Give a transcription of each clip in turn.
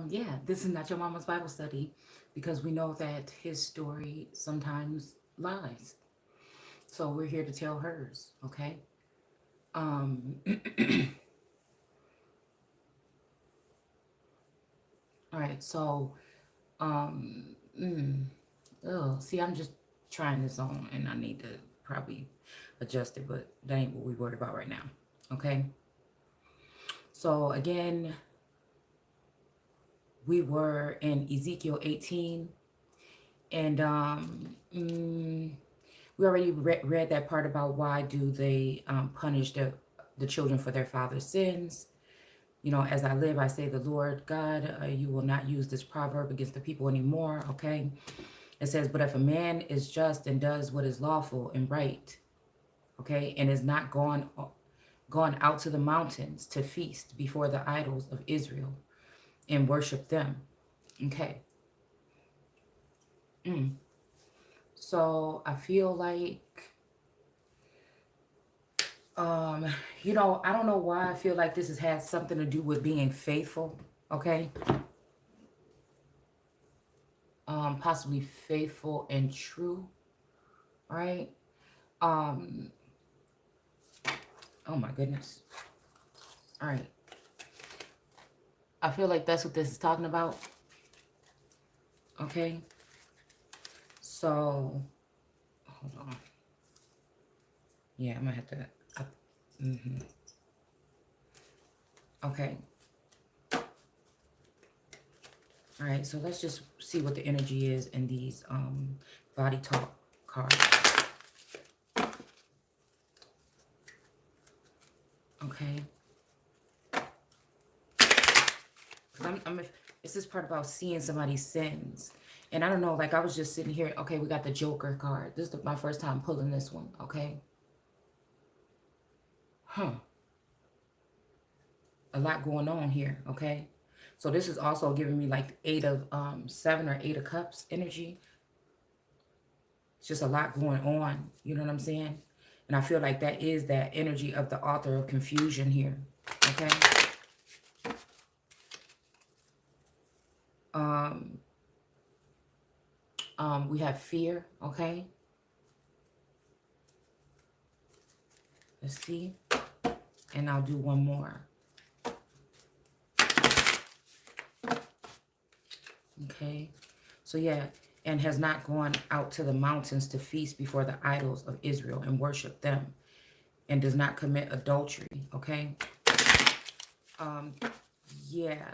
Yeah, this is not your mama's Bible study because we know that his story sometimes lies. So we're here to tell hers, okay? Um, all right, so, um, mm, see, I'm just trying this on and I need to probably adjust it, but that ain't what we worried about right now, okay? So again, we were in Ezekiel 18, and we already read that part about why do they punish the children for their father's sins. You know, as I live, I say the Lord God, you will not use this proverb against the people anymore, okay? It says, but if a man is just and does what is lawful and right, okay, and is not gone out to the mountains to feast before the idols of Israel and worship them, okay? So I feel like, you know, I don't know why I feel like this has had something to do with being faithful, okay? Possibly faithful and true, right? Oh my goodness. All right. I feel like that's what this is talking about, okay? So, hold on. Yeah, I'm gonna have to, okay. All right, so let's just see what the energy is in these body talk cards. Okay. It's this part about seeing somebody's sins. And I don't know, like I was just sitting here. Okay, we got the Joker card. This is my first time pulling this one, okay? A lot going on here, okay? So this is also giving me like 7 or 8 of cups energy. It's just a lot going on, you know what I'm saying? And I feel like that is that energy of the author of confusion here, okay? We have fear, okay? Let's see. And I'll do one more. Okay. So yeah, and has not gone out to the mountains to feast before the idols of Israel and worship them, and does not commit adultery, okay? Yeah.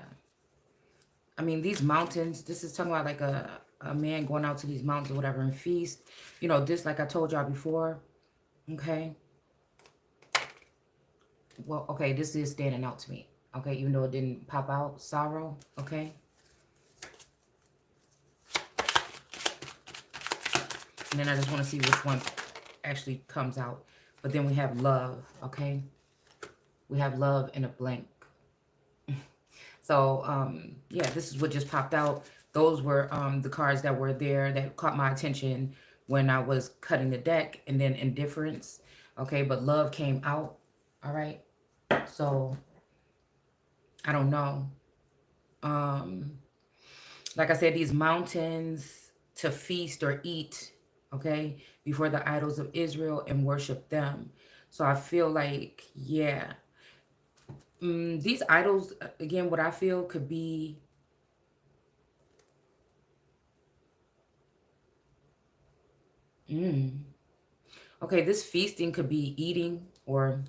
I mean, these mountains, this is talking about like a man going out to these mountains or whatever and feast. You know, this, like I told y'all before, okay? Well, okay, this is standing out to me, okay? Even though it didn't pop out, sorrow, okay? And then I just want to see which one actually comes out. But then we have love, okay? We have love in a blank. So, yeah, this is what just popped out. Those were the cards that were there that caught my attention when I was cutting the deck. And then indifference, okay? But love came out, all right? So, I don't know. Like I said, these mountains to feast or eat, okay, before the idols of Israel and worship them. So I feel like, yeah, these idols, again, what I feel could be, okay, this feasting could be eating or,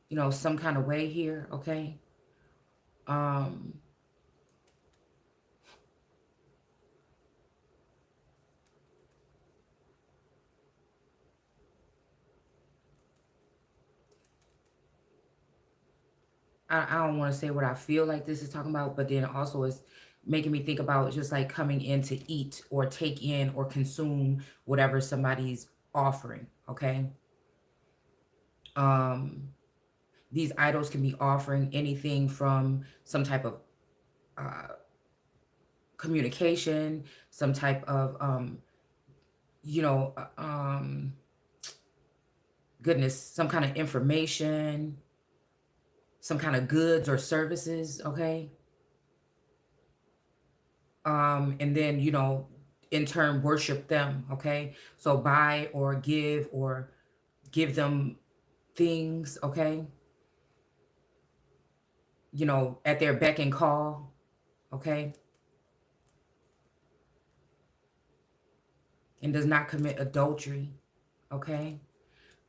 you know, some kind of way here, okay? I don't want to say what I feel like this is talking about, but then also it's making me think about just like coming in to eat or take in or consume whatever somebody's offering, okay? These idols can be offering anything from some type of communication, some type of, you know, goodness, some kind of information, some kind of goods or services, okay? and then, you know, in turn worship them, okay? So buy or give them things, okay? You know, at their beck and call, okay? And does not commit adultery, okay?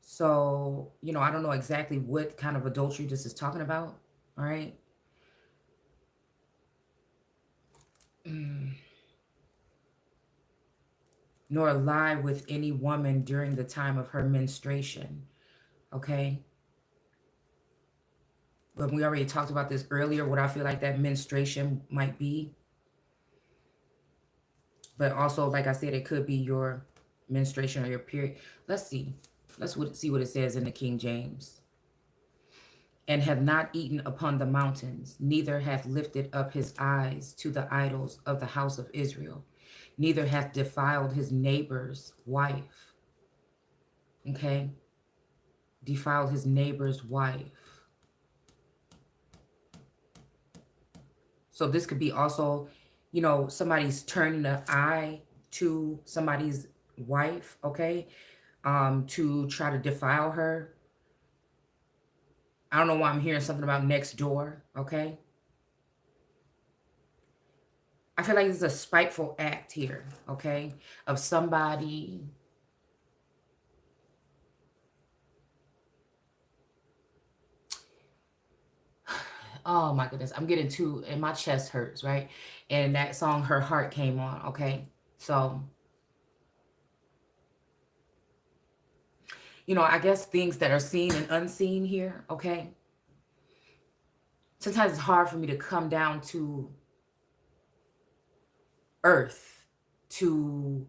So, you know, I don't know exactly what kind of adultery this is talking about, all right? Nor lie with any woman during the time of her menstruation, okay? But we already talked about this earlier, what I feel like that menstruation might be. But also, like I said, it could be your menstruation or your period. Let's see. Let's see what it says in the King James. And have not eaten upon the mountains, neither hath lifted up his eyes to the idols of the house of Israel, neither hath defiled his neighbor's wife. Okay? Defiled his neighbor's wife. So this could be also, you know, somebody's turning an eye to somebody's wife, okay? To try to defile her. I don't know why I'm hearing something about next door, okay? I feel like it's a spiteful act here, okay? Of somebody. Oh my goodness, I'm getting too, and my chest hurts, right? And that song, Her Heart, came on, okay? So, you know, I guess things that are seen and unseen here, okay? Sometimes it's hard for me to come down to earth to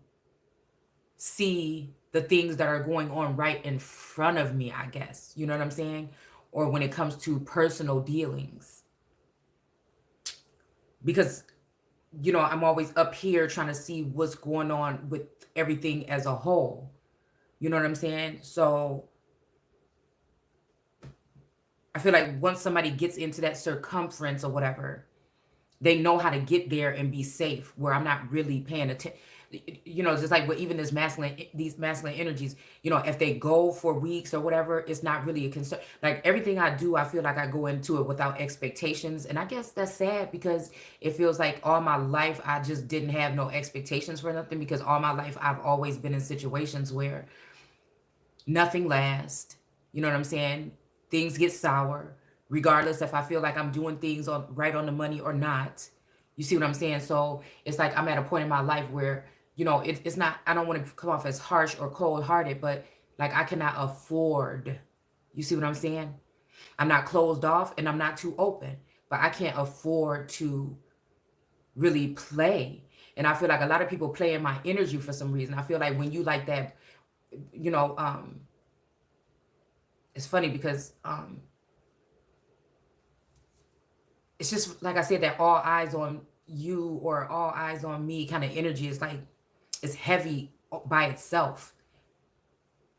see the things that are going on right in front of me, I guess. You know what I'm saying? Or when it comes to personal dealings. Because, you know, I'm always up here trying to see what's going on with everything as a whole. You know what I'm saying? So I feel like once somebody gets into that circumference or whatever, they know how to get there and be safe, where I'm not really paying attention. You know, just like with even these masculine energies, you know, if they go for weeks or whatever, it's not really a concern. Like everything I do, I feel like I go into it without expectations. And I guess that's sad, because it feels like all my life, I just didn't have no expectations for nothing, because all my life, I've always been in situations where nothing lasts. You know what I'm saying? Things get sour, regardless if I feel like I'm doing things right on the money or not. You see what I'm saying? So it's like I'm at a point in my life where, you know, it's not, I don't want to come off as harsh or cold-hearted, but like I cannot afford, you see what I'm saying? I'm not closed off and I'm not too open, but I can't afford to really play. And I feel like a lot of people play in my energy for some reason. I feel like when you like that, you know, it's funny because it's just, like I said, that all eyes on you or all eyes on me kind of energy is like, it's heavy by itself.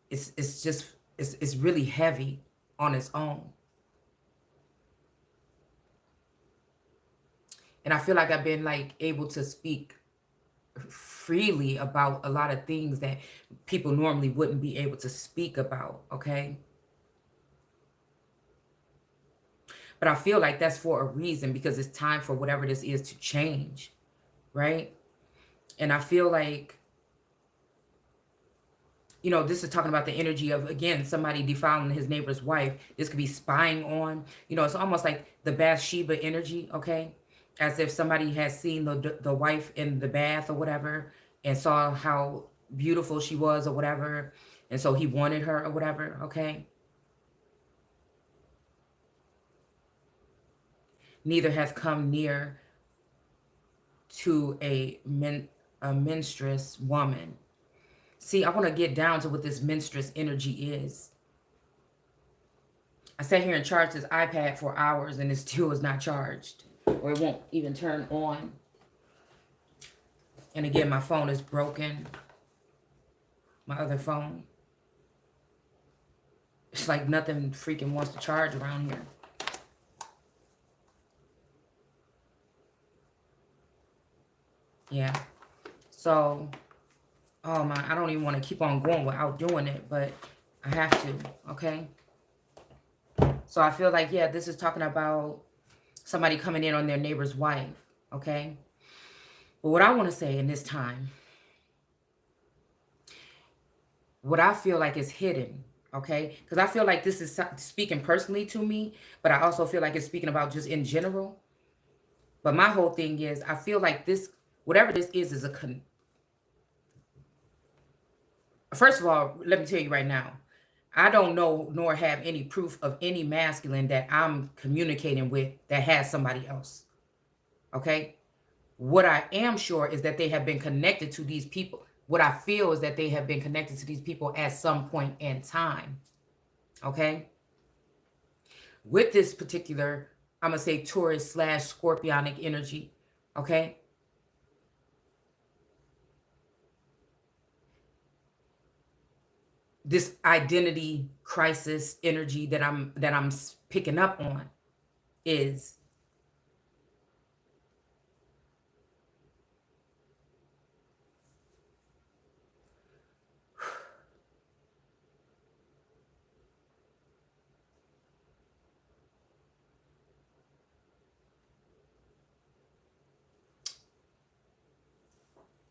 It's really heavy on its own. And I feel like I've been like able to speak freely about a lot of things that people normally wouldn't be able to speak about, okay? But I feel like that's for a reason, because it's time for whatever this is to change, right? And I feel like, you know, this is talking about the energy of, again, somebody defiling his neighbor's wife. This could be spying on, you know, it's almost like the Bathsheba energy, okay? As if somebody has seen the wife in the bath or whatever and saw how beautiful she was or whatever. And so he wanted her or whatever, okay? Neither hath come near to a menstruous woman. See, I want to get down to what this menstruous energy is. I sat here and charged this iPad for hours and it still is not charged, or it won't even turn on. And again, my phone is broken. My other phone. It's like nothing freaking wants to charge around here. Yeah. So, oh my, I don't even want to keep on going without doing it, but I have to, okay? So I feel like, yeah, this is talking about somebody coming in on their neighbor's wife, okay? But what I want to say in this time, what I feel like is hidden, okay? Because I feel like this is speaking personally to me, but I also feel like it's speaking about just in general. But my whole thing is, I feel like this, whatever this is a first of all, let me tell you right now, I don't know nor have any proof of any masculine that I'm communicating with that has somebody else. Okay? What I am sure is that they have been connected to these people. What I feel is that they have been connected to these people at some point in time. Okay? With this particular, I'm going to say Taurus / Scorpionic energy. Okay? This identity crisis energy that I'm picking up on is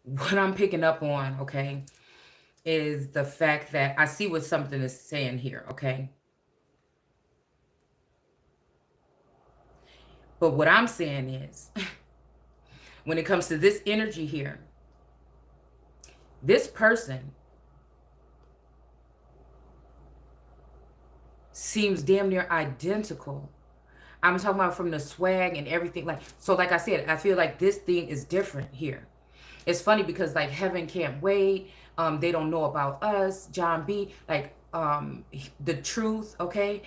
what I'm picking up on, okay, is the fact that I see what something is saying here, okay? But what I'm saying is, when it comes to this energy here, this person seems damn near identical. I'm talking about from the swag and everything. Like, so like I said, I feel like this thing is different here. It's funny because like Heaven Can't Wait, They Don't Know About Us, John B, like The Truth, okay?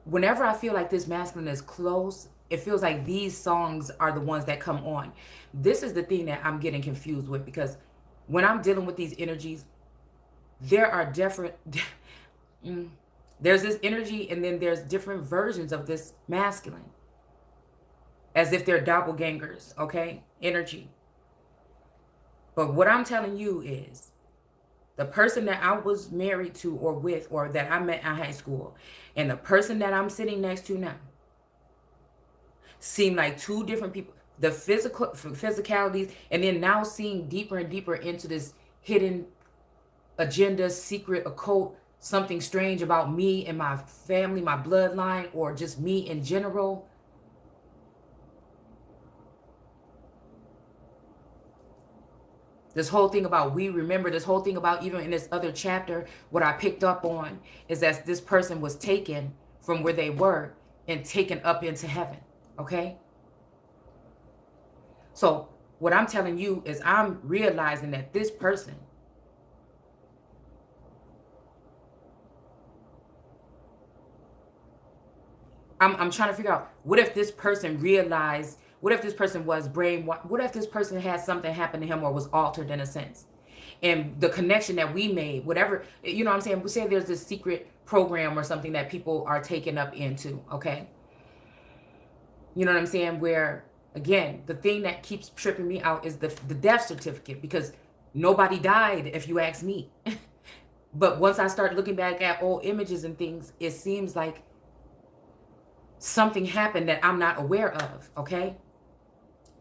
Whenever I feel like this masculine is close, it feels like these songs are the ones that come on. This is the thing that I'm getting confused with, because when I'm dealing with these energies, there are different there's this energy, and then there's different versions of this masculine, as if they're doppelgangers, okay? Energy. But what I'm telling you is, the person that I was married to or with, or that I met in high school, and the person that I'm sitting next to now, seem like two different people. The physicalities, and then now seeing deeper and deeper into this hidden agenda, secret, occult, something strange about me and my family, my bloodline, or just me in general. This whole thing about we remember, this whole thing about even in this other chapter, what I picked up on is that this person was taken from where they were and taken up into heaven, okay? So what I'm telling you is I'm realizing that this person, I'm trying to figure out, what if this person realized, what if this person was brainwashed, what if this person had something happen to him or was altered in a sense? And the connection that we made, whatever, you know what I'm saying? We say there's this secret program or something that people are taken up into, okay? You know what I'm saying? Where, again, the thing that keeps tripping me out is the death certificate, because nobody died, if you ask me. But once I start looking back at old images and things, it seems like something happened that I'm not aware of, okay?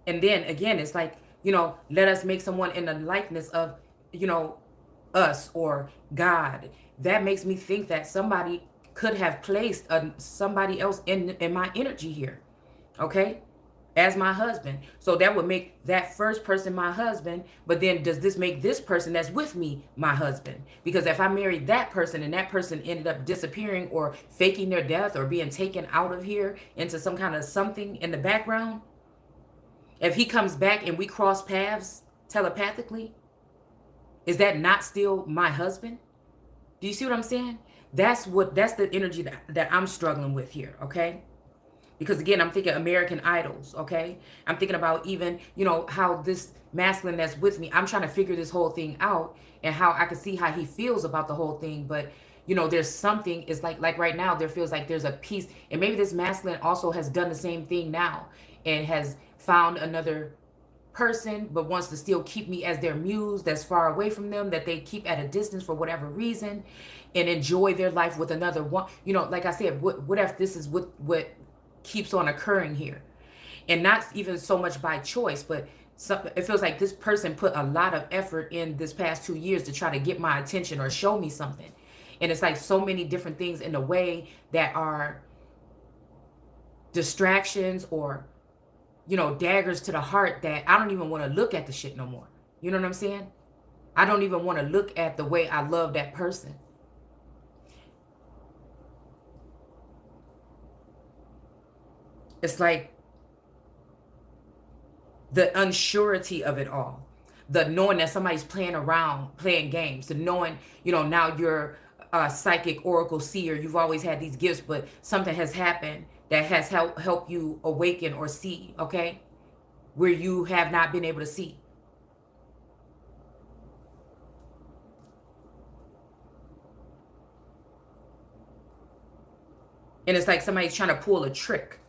And then again, it's like, you know, let us make someone in the likeness of, you know, us or God. That makes me think that somebody could have placed somebody else in my energy here, okay, as my husband. So that would make that first person my husband. But then does this make this person that's with me my husband? Because if I married that person and that person ended up disappearing or faking their death or being taken out of here into some kind of something in the background, if he comes back and we cross paths telepathically, is that not still my husband? Do you see what I'm saying? That's the energy that I'm struggling with here, okay? Because again, I'm thinking American Idols, okay? I'm thinking about even, you know, how this masculine that's with me, I'm trying to figure this whole thing out and how I can see how he feels about the whole thing. But, you know, there's something, it's like right now, there feels like there's a piece. And maybe this masculine also has done the same thing now and has found another person, but wants to still keep me as their muse that's far away from them, that they keep at a distance for whatever reason, and enjoy their life with another one. You know, like I said, what if this is what keeps on occurring here? And not even so much by choice, but it feels like this person put a lot of effort in this past 2 years to try to get my attention or show me something. And it's like so many different things in a way that are distractions or, you know, daggers to the heart that I don't even want to look at the shit no more. You know what I'm saying? I don't even want to look at the way I love that person. It's like the unsurety of it all, the knowing that somebody's playing around, playing games, the knowing, you know, now you're a psychic oracle seer, you've always had these gifts, but something has happened that has helped you awaken or see, okay, where you have not been able to see. And it's like somebody's trying to pull a trick.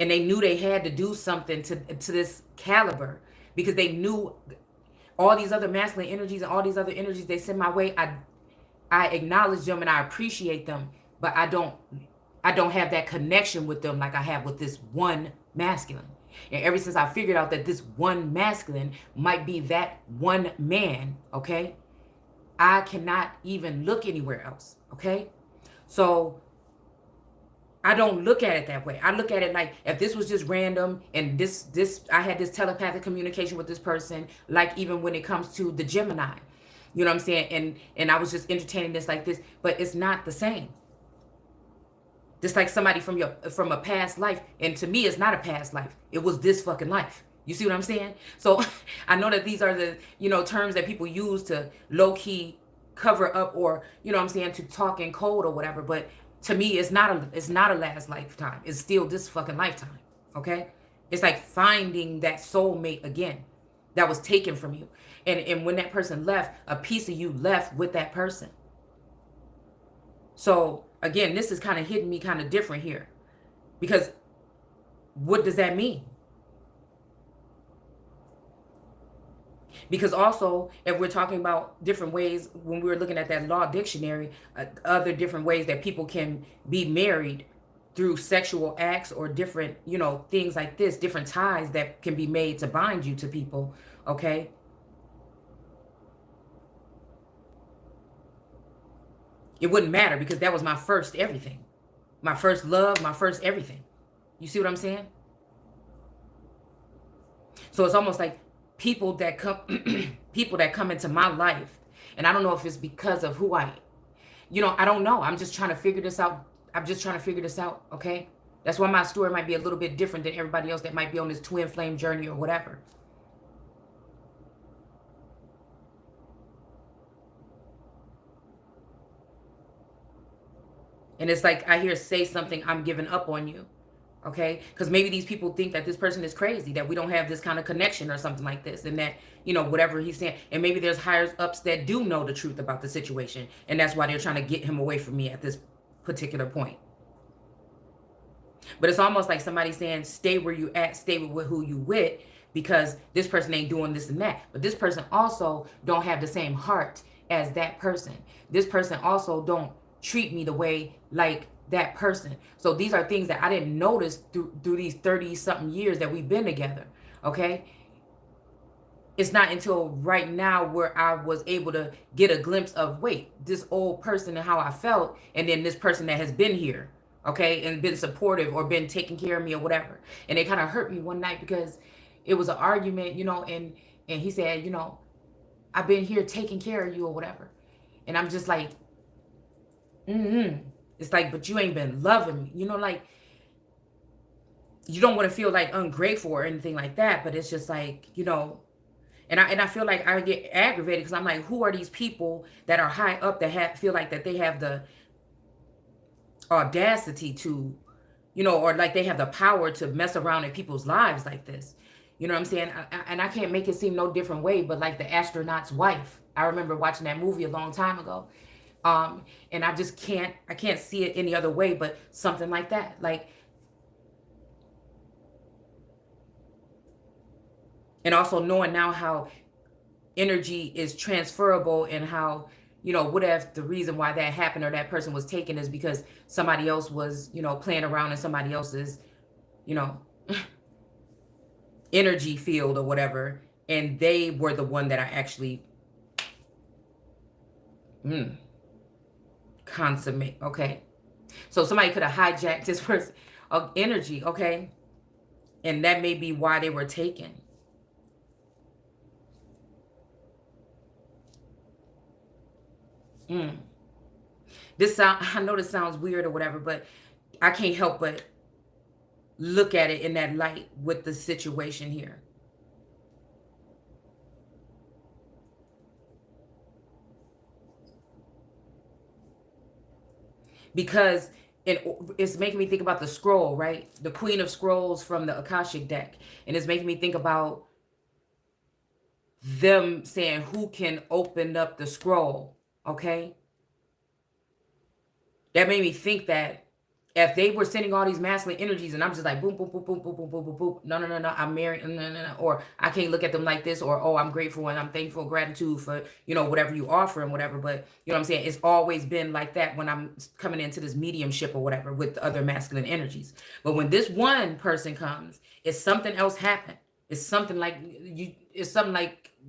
And they knew they had to do something to this caliber, because they knew all these other masculine energies and all these other energies they send my way. I acknowledge them and I appreciate them, but I don't have that connection with them like I have with this one masculine. And ever since I figured out that this one masculine might be that one man, okay, I cannot even look anywhere else, okay? So I don't look at it that way. I look at it like if this was just random and I had this telepathic communication with this person, like even when it comes to the Gemini, you know what I'm saying? And I was just entertaining this like this, but it's not the same. Just like somebody from a past life, and to me, it's not a past life. It was this fucking life. You see what I'm saying? So I know that these are the, you know, terms that people use to low-key cover up, or, you know what I'm saying, to talk in code or whatever, but to me, it's not a last lifetime. It's still this fucking lifetime, okay? It's like finding that soulmate again that was taken from you. And when that person left, a piece of you left with that person. So again, this is kind of hitting me kind of different here, because what does that mean? Because also, if we're talking about different ways, when we were looking at that law dictionary, other different ways that people can be married through sexual acts or different, you know, things like this, different ties that can be made to bind you to people, okay? It wouldn't matter, because that was my first everything. My first love, my first everything. You see what I'm saying? So it's almost like people that come into my life, and I don't know if it's because of who I, you know, I don't know. I'm just trying to figure this out. Okay? That's why my story might be a little bit different than everybody else that might be on this twin flame journey or whatever. And it's like I hear say something, I'm giving up on you. Okay, because maybe these people think that this person is crazy, that we don't have this kind of connection or something like this, and that, you know, whatever he's saying, and maybe there's higher ups that do know the truth about the situation, and that's why they're trying to get him away from me at this particular point. But it's almost like somebody saying, stay where you at, stay with who you with, because this person ain't doing this and that. But this person also don't have the same heart as that person. This person also don't treat me the way like that person. So these are things that I didn't notice through these 30-something years that we've been together, okay? It's not until right now where I was able to get a glimpse of, wait, this old person and how I felt, and then this person that has been here, okay, and been supportive or been taking care of me or whatever. And it kind of hurt me one night because it was an argument, you know, and he said, you know, I've been here taking care of you or whatever. And I'm just like, It's like, but you ain't been loving me, you know, like, you don't want to feel like ungrateful or anything like that, but it's just like, you know, and I feel like I get aggravated because I'm like, who are these people that are high up that feel like that they have the audacity to, you know, or like they have the power to mess around in people's lives like this? You know what I'm saying? And I can't make it seem no different way, but like the astronaut's wife. I remember watching that movie a long time ago. And I just can't see it any other way but something like that. Like, And also knowing now how energy is transferable, and how, what if the reason why that happened or that person was taken is because somebody else was, playing around in somebody else's, you know, energy field or whatever, and they were the one that I actually consummate. Okay. So somebody could have hijacked this person of energy. Okay. And that may be why they were taken. I know this sounds weird or whatever, but I can't help but look at it in that light with the situation here. Because it's making me think about the scroll, right? The Queen of Scrolls from the Akashic deck. And it's making me think about them saying, who can open up the scroll? Okay. That made me think that if they were sending all these masculine energies and I'm just like, boom, boom, boom, boom, boom, boom, boom, boom, boom. No, I'm married. No. Or I can't look at them like this. Or, oh, I'm grateful and I'm thankful, gratitude for, whatever you offer and whatever. But you know what I'm saying? It's always been like that when I'm coming into this mediumship or whatever with other masculine energies. But when this one person comes, it's something else happened. It's something like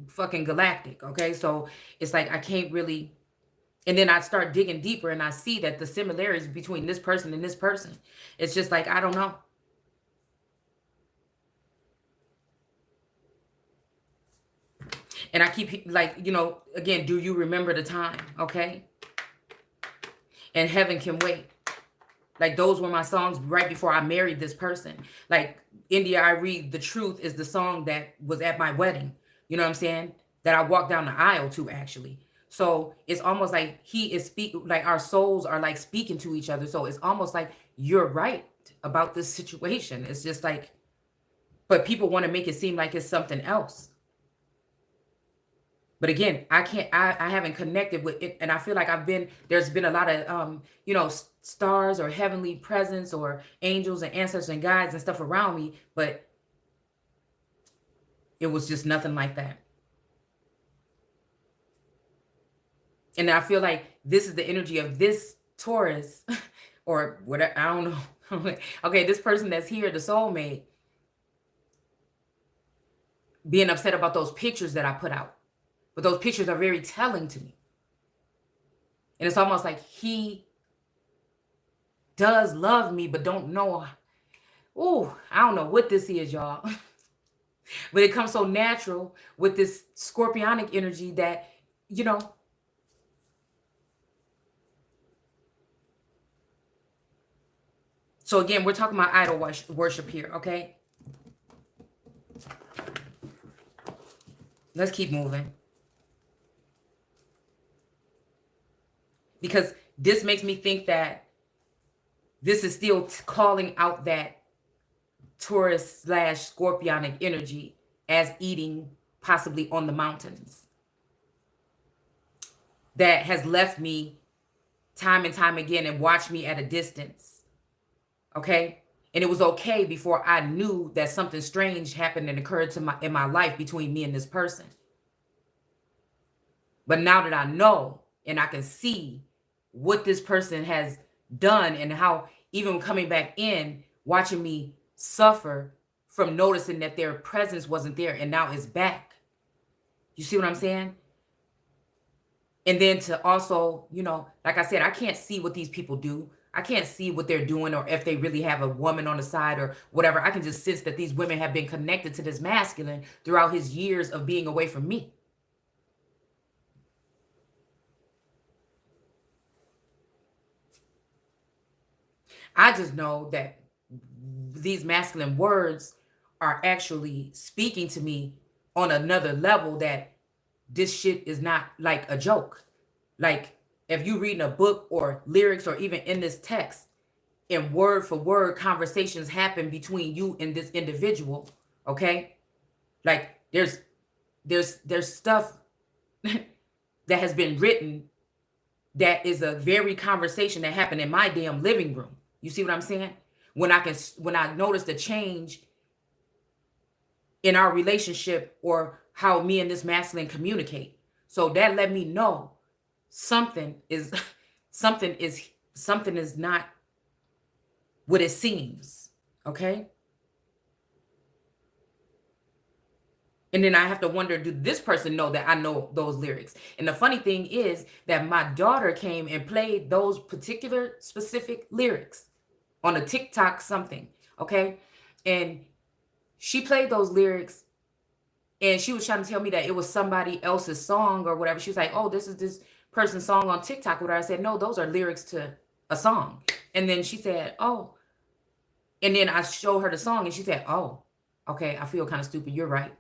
fucking galactic. Okay. So it's like, I can't really. And then I start digging deeper and I see that the similarities between this person and this person, it's just like, I don't know. And I keep like, again, do you remember the time? Okay. And Heaven Can Wait. Like those were my songs right before I married this person. Like 𝑖ndia.𝑖r𝑒, The Truth is the song that was at my wedding. You know what I'm saying? That I walked down the aisle to actually. So it's almost like he is like our souls are like speaking to each other. So it's almost like you're right about this situation. It's just like, but people want to make it seem like it's something else. But again, I haven't connected with it. And I feel like there's been a lot of, stars or heavenly presence or angels and ancestors and guides and stuff around me. But it was just nothing like that. And I feel like this is the energy of this Taurus or whatever. I don't know. Okay, this person that's here, the soulmate, being upset about those pictures that I put out. But those pictures are very telling to me. And it's almost like he does love me, but don't know. Oh, I don't know what this is, y'all. But it comes so natural with this scorpionic energy that, So again, we're talking about idol worship here, okay? Let's keep moving. Because this makes me think that this is still calling out that Taurus/Scorpionic energy as eating possibly on the mountains. That has left me time and time again and watched me at a distance. Okay. And it was okay before I knew that something strange happened and occurred in my life between me and this person. But now that I know and I can see what this person has done and how even coming back in, watching me suffer from noticing that their presence wasn't there and now it's back. You see what I'm saying? And then to also, like I said, I can't see what these people do. I can't see what they're doing or if they really have a woman on the side or whatever. I can just sense that these women have been connected to this masculine throughout his years of being away from me. I just know that these masculine words are actually speaking to me on another level, that this shit is not like a joke. Like if you reading a book or lyrics or even in this text, and word for word conversations happen between you and this individual, okay? Like there's stuff that has been written that is a very conversation that happened in my damn living room. You see what I'm saying? When I notice the change in our relationship or how me and this masculine communicate. So that let me know something is something is not what it seems. Okay. And then I have to wonder, do this person know that I know those lyrics? And the funny thing is that my daughter came and played those particular specific lyrics on a TikTok something, okay? And she played those lyrics and she was trying to tell me that it was somebody else's song or whatever. She was like, oh, this is this person's song on TikTok. Whatever. I said, no, those are lyrics to a song. And then she said, oh. And then I showed her the song and she said, oh, okay, I feel kind of stupid. You're right.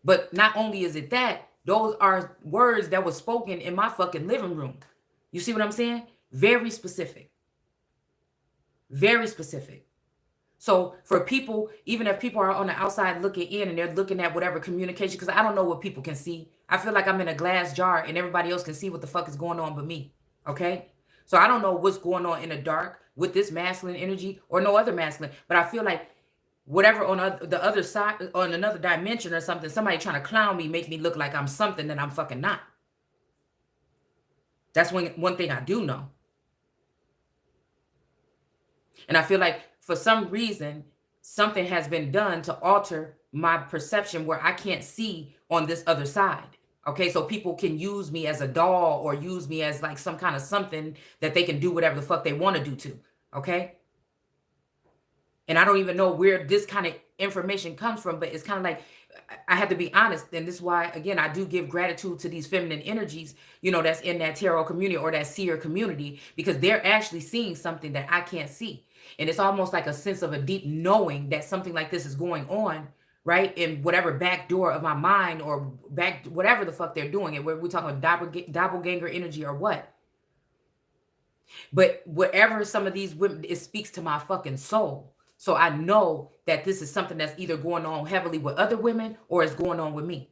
But not only is it that, those are words that were spoken in my fucking living room. You see what I'm saying? Very specific. Very specific. So for people, even if people are on the outside looking in and they're looking at whatever communication, because I don't know what people can see. I feel like I'm in a glass jar and everybody else can see what the fuck is going on but me. Okay? So I don't know what's going on in the dark with this masculine energy or no other masculine. But I feel like whatever on the other side, on another dimension or something, somebody trying to clown me, make me look like I'm something that I'm fucking not. That's one thing I do know. And I feel like for some reason, something has been done to alter my perception where I can't see on this other side. Okay, so people can use me as a doll or use me as like some kind of something that they can do whatever the fuck they want to do to. Okay. And I don't even know where this kind of information comes from, but it's kind of like, I have to be honest. And this is why, again, I do give gratitude to these feminine energies, you know, that's in that tarot community or that seer community, because they're actually seeing something that I can't see. And it's almost like a sense of a deep knowing that something like this is going on, right? In whatever back door of my mind or back, whatever the fuck they're doing. And we're talking about doppelganger energy or what. But whatever some of these women, it speaks to my fucking soul. So I know that this is something that's either going on heavily with other women or it's going on with me.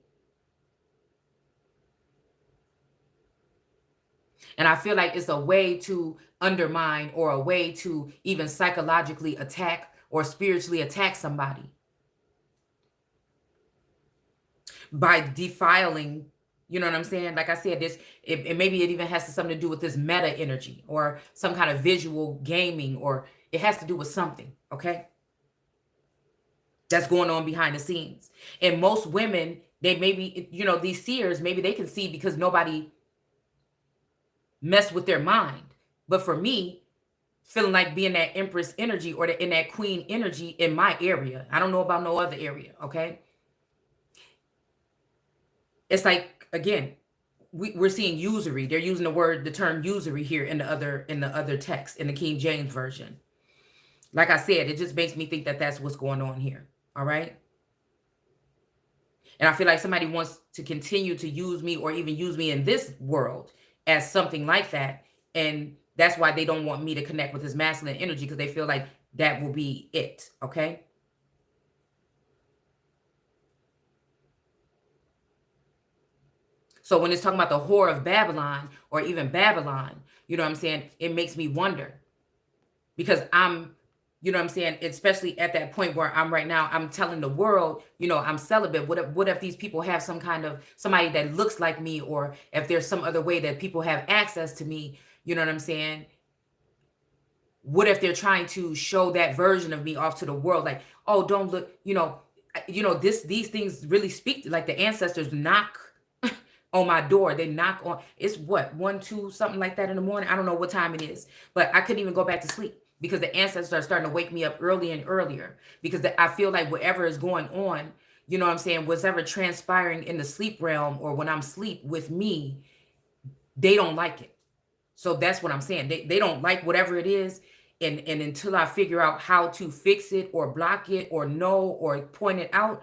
And I feel like it's a way to undermine or a way to even psychologically attack or spiritually attack somebody by defiling, you know what I'm saying? Like I said, this, maybe it even has something to do with this meta energy or some kind of visual gaming, or it has to do with something, okay? That's going on behind the scenes. And most women, they maybe, you know, these seers, maybe they can see because nobody messed with their mind. But for me, feeling like being that empress energy or in that queen energy in my area, I don't know about no other area, okay? It's like, again, we're seeing usury. They're using the term usury here in the other text, in the King James Version. Like I said, it just makes me think that that's what's going on here. All right. And I feel like somebody wants to continue to use me or even use me in this world as something like that. And that's why they don't want me to connect with this masculine energy, because they feel like that will be it. Okay. So when it's talking about the whore of Babylon or even Babylon, you know what I'm saying? It makes me wonder, because I'm, you know what I'm saying? Especially at that point where I'm right now, I'm telling the world, you know, I'm celibate. What if these people have some kind of somebody that looks like me, or if there's some other way that people have access to me, you know what I'm saying? What if they're trying to show that version of me off to the world? Like, oh, don't look, these things really speak to, like, the ancestors knock on my door. They knock on, it's what, 1, 2, something like that in the morning. I don't know what time it is, but I couldn't even go back to sleep, because the ancestors are starting to wake me up early and earlier, because I feel like whatever is going on, you know what I'm saying, whatever transpiring in the sleep realm or when I'm asleep with me, they don't like it. So that's what I'm saying. They don't like whatever it is. And until I figure out how to fix it or block it or know or point it out,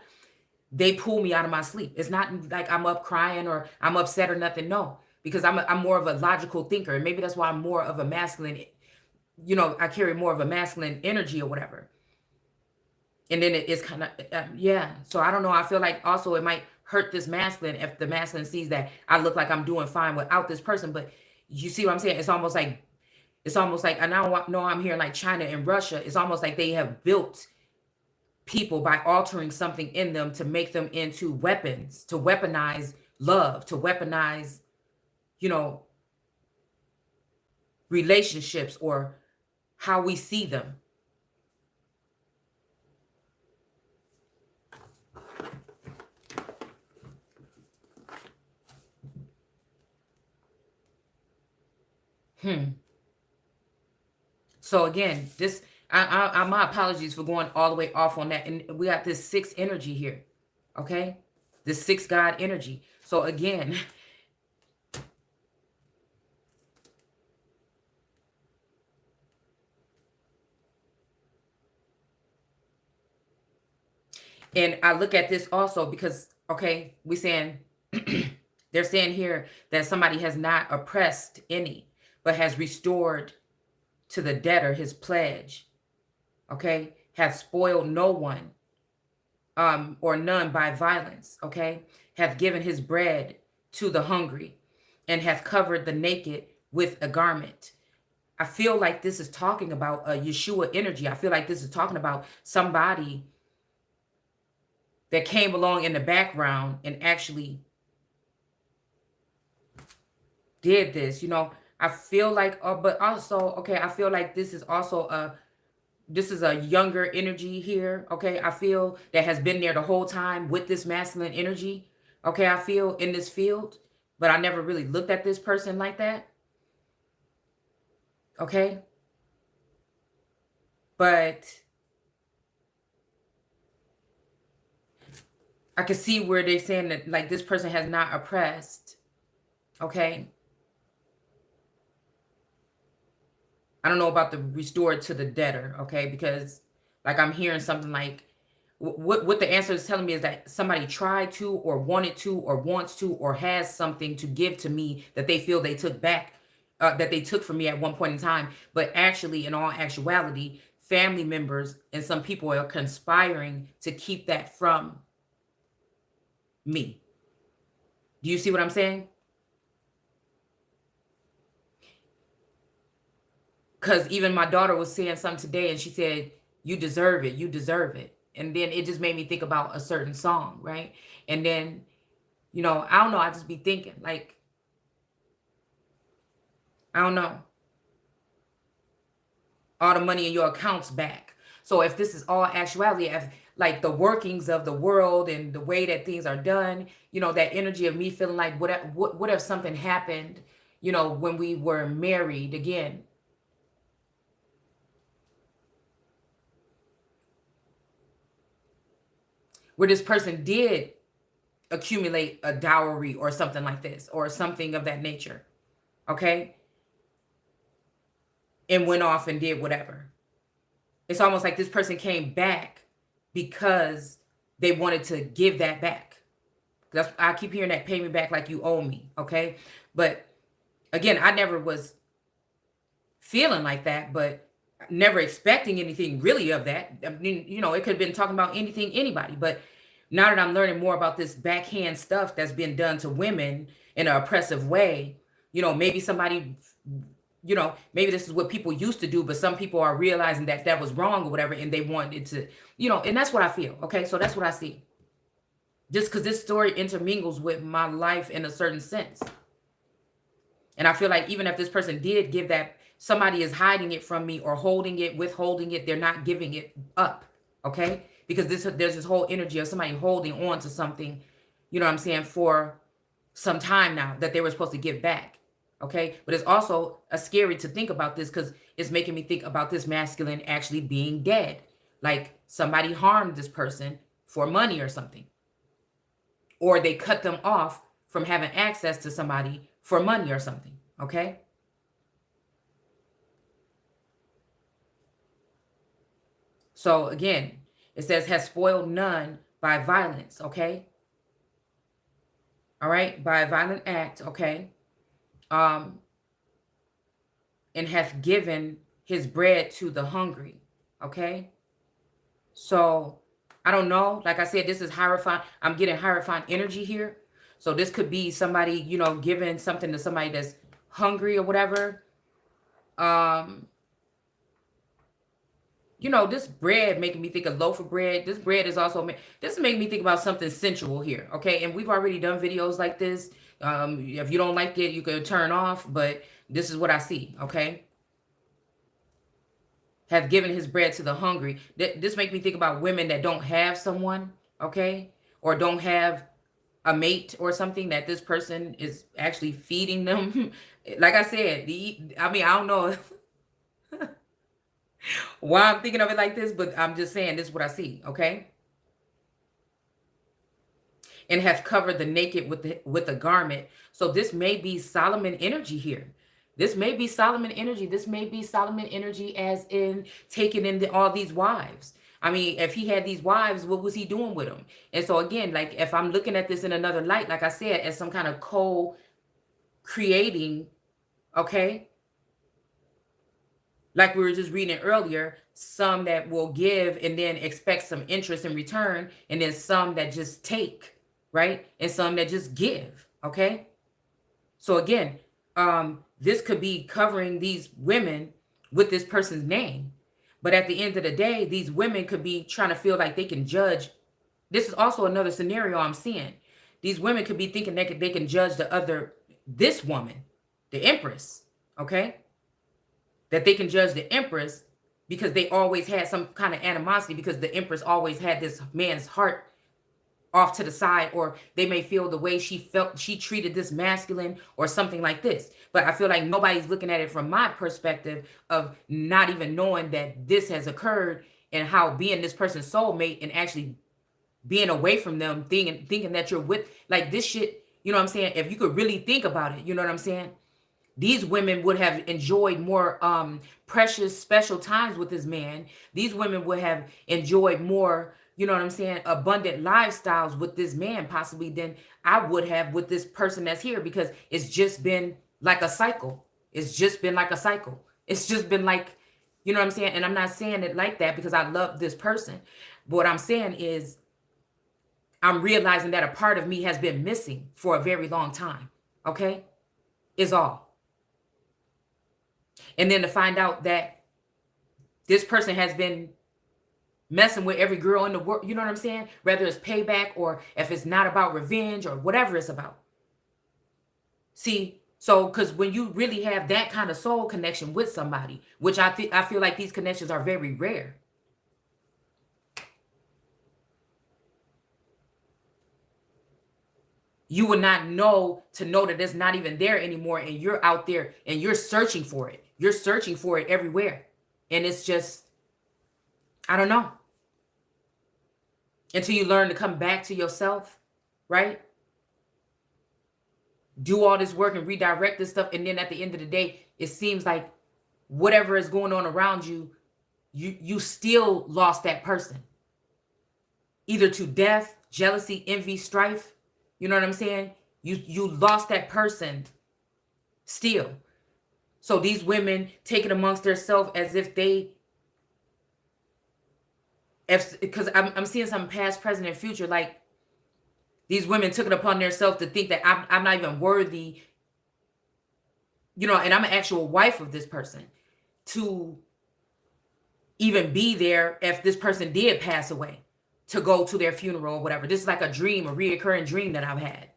they pull me out of my sleep. It's not like I'm up crying or I'm upset or nothing. No, because I'm more of a logical thinker. And maybe that's why I'm more of a masculine, I carry more of a masculine energy or whatever. And then it's kind of, yeah. So I don't know. I feel like also it might hurt this masculine if the masculine sees that I look like I'm doing fine without this person. But you see what I'm saying? It's almost like, and I know I'm here in like China and Russia. It's almost like they have built people by altering something in them to make them into weapons, to weaponize love, to weaponize, you know, relationships or how we see them. So again, this, my apologies for going all the way off on that. And we got this 6 energy here, okay? This 6 God energy. So again, and I look at this also because, okay, we saying, they're saying here that somebody has not oppressed any, but has restored to the debtor his pledge, okay? Hath spoiled no one, or none by violence, okay? Hath given his bread to the hungry, and hath covered the naked with a garment. I feel like this is talking about a Yeshua energy. I feel like this is talking about somebody that came along in the background and actually did this, you know. I feel like, but also, okay, I feel like this is also this is a younger energy here, okay? I feel that has been there the whole time with this masculine energy, okay? I feel in this field, but I never really looked at this person like that, okay? But I can see where they're saying that, like, this person has not oppressed, okay? I don't know about the restored to the debtor, okay? Because, like, I'm hearing something like, what the answer is telling me is that somebody tried to or wanted to or wants to or has something to give to me that they feel they took back, that they took from me at one point in time. But actually, in all actuality, family members and some people are conspiring to keep that from me. Do you see what I'm saying? Because even my daughter was saying something today and she said, you deserve it. You deserve it. And then it just made me think about a certain song, right? And then, you know, I don't know. I just be thinking like, I don't know. All the money in your account's back. So if this is all actuality, if like the workings of the world and the way that things are done, you know, that energy of me feeling like, what if something happened, you know, when we were married again? Where this person did accumulate a dowry or something like this, or something of that nature, okay? And went off and did whatever. It's almost like this person came back because they wanted to give that back. I keep hearing that, pay me back like you owe me, okay? But again, I never was feeling like that, but never expecting anything really of that. I mean, you know, it could have been talking about anything, anybody. But now that I'm learning more about this backhand stuff that's been done to women in an oppressive way, you know, maybe somebody, you know, maybe this is what people used to do, but some people are realizing that that was wrong or whatever, and they wanted to, you know, and that's what I feel. Okay, so that's what I see. Just because this story intermingles with my life in a certain sense. And I feel like even if this person did give that, somebody is hiding it from me or holding it, withholding it. They're not giving it up, okay? Because there's this whole energy of somebody holding on to something, you know what I'm saying, for some time now that they were supposed to give back, okay? But it's also scary to think about this because it's making me think about this masculine actually being dead. Like somebody harmed this person for money or something. Or they cut them off from having access to somebody for money or something, okay? So again, it says, has spoiled none by violence, okay? All right, by a violent act, okay? And hath given his bread to the hungry, okay? So, I don't know. Like I said, this is Hierophant. I'm getting Hierophant energy here. So this could be somebody, you know, giving something to somebody that's hungry or whatever. you know, this bread making me think of loaf of bread. This bread is also, this is making me think about something sensual here, okay? And we've already done videos like this. If you don't like it, you could turn off, but this is what I see, okay? Have given his bread to the hungry. This makes me think about women that don't have someone, okay? Or don't have a mate or something, that this person is actually feeding them. Like I said, I don't know why I'm thinking of it like this, but I'm just saying this is what I see, okay? And hath covered the naked with the garment. So this may be Solomon energy here. This may be Solomon energy. This may be Solomon energy as in taking in all these wives. I mean, if he had these wives, what was he doing with them? And so again, like if I'm looking at this in another light, like I said, as some kind of co-creating, okay? Like we were just reading earlier, some that will give and then expect some interest in return, and then some that just take, right? And some that just give, okay? So again, this could be covering these women with this person's name. But at the end of the day, these women could be trying to feel like they can judge. This is also another scenario I'm seeing. These women could be thinking they can judge this woman, the Empress, okay? That they can judge the Empress because they always had some kind of animosity, because the Empress always had this man's heart off to the side, or they may feel the way she felt she treated this masculine or something like this. But I feel like nobody's looking at it from my perspective of not even knowing that this has occurred, and how being this person's soulmate and actually being away from them, thinking that you're with, like, this shit, you know what I'm saying? If you could really think about it, you know what I'm saying? These women would have enjoyed more precious, special times with this man. These women would have enjoyed more, you know what I'm saying, abundant lifestyles with this man possibly than I would have with this person that's here, because it's just been like a cycle. It's just been like a cycle. It's just been like, you know what I'm saying? And I'm not saying it like that because I love this person. But what I'm saying is I'm realizing that a part of me has been missing for a very long time. Okay? Is all. And then to find out that this person has been messing with every girl in the world, you know what I'm saying? Whether it's payback or if it's not about revenge or whatever it's about. See, so because when you really have that kind of soul connection with somebody, which I feel like these connections are very rare. You would not know that it's not even there anymore, and you're out there and you're searching for it. You're searching for it everywhere. And it's just, I don't know. Until you learn to come back to yourself, right? Do all this work and redirect this stuff. And then at the end of the day, it seems like whatever is going on around you, you still lost that person. Either to death, jealousy, envy, strife. You know what I'm saying? You lost that person still. So these women take it amongst themselves as if because I'm seeing some past, present, and future. Like these women took it upon themselves to think that I'm not even worthy, you know, and I'm an actual wife of this person, to even be there if this person did pass away, to go to their funeral or whatever. This is like a dream, a reoccurring dream that I've had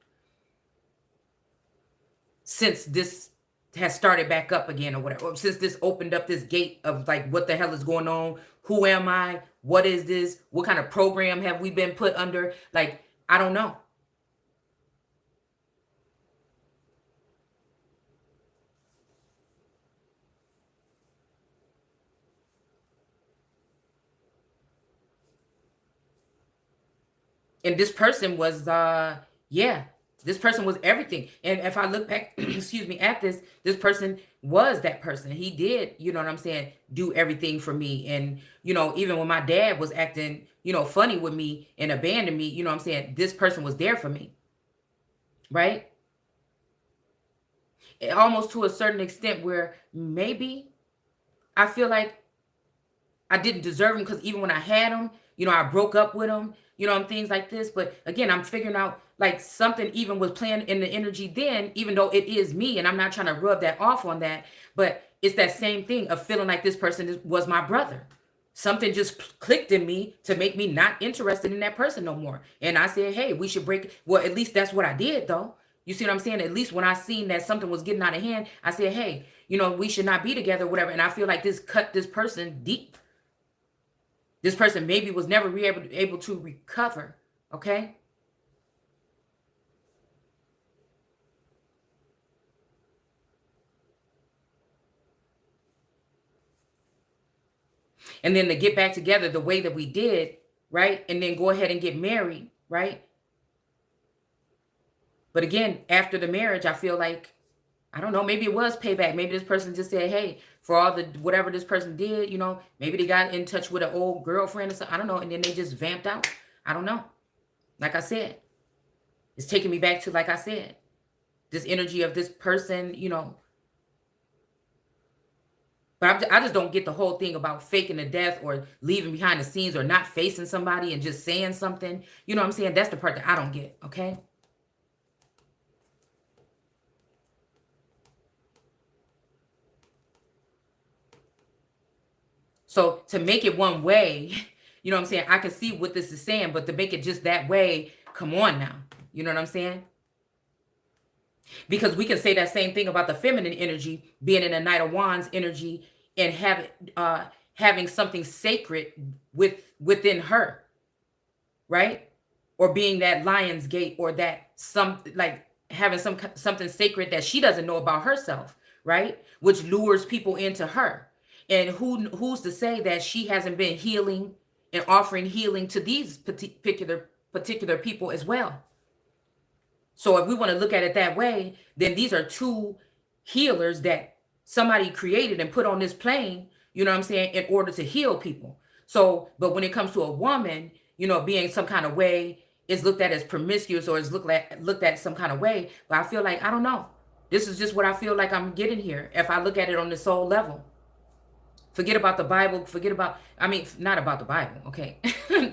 since this has started back up again or whatever. Since this opened up this gate of like, what the hell is going on? Who am I? What is this? What kind of program have we been put under? Like, I don't know. And this person was, this person was everything. And if I look back, excuse me, at this person was that person. He did, you know what I'm saying, do everything for me. And, you know, even when my dad was acting, you know, funny with me and abandoned me, you know what I'm saying, this person was there for me. Right? Almost to a certain extent where maybe I feel like I didn't deserve him, because even when I had him, you know, I broke up with him, you know, and things like this. But again, I'm figuring out like something even was playing in the energy then, even though it is me, and I'm not trying to rub that off on that, but it's that same thing of feeling like this person was my brother. something just clicked in me to make me not interested in that person no more. And I said, hey, we should break. Well, at least that's what I did, though. You see what I'm saying? At least when I seen that something was getting out of hand, I said, hey, you know, we should not be together, whatever. And I feel like this cut this person deep. This person maybe was never able to recover, okay? And then to get back together the way that we did, right? And then go ahead and get married, right? But again, after the marriage, I feel like, I don't know, maybe it was payback. Maybe this person just said, hey, for all the whatever this person did, you know, maybe they got in touch with an old girlfriend or something. I don't know. And then they just vamped out. I don't know. Like I said, it's taking me back to, like I said, this energy of this person, you know. But I just don't get the whole thing about faking the death or leaving behind the scenes or not facing somebody and just saying something. You know what I'm saying? That's the part that I don't get, okay? So to make it one way, you know what I'm saying? I can see what this is saying, but to make it just that way, come on now. You know what I'm saying? Because we can say that same thing about the feminine energy being in a Knight of Wands energy and having something sacred within her, right? Or being that lion's gate, or that having something sacred that she doesn't know about herself, right? Which lures people into her. And who's to say that she hasn't been healing and offering healing to these particular people as well? So if we want to look at it that way, then these are two healers that somebody created and put on this plane, you know what I'm saying, in order to heal people. So, but when it comes to a woman, you know, being some kind of way, is looked at as promiscuous, or is looked at some kind of way. But I feel like, I don't know. This is just what I feel like I'm getting here. If I look at it on the soul level. Forget about the Bible. Forget about, I mean, not about the Bible, okay?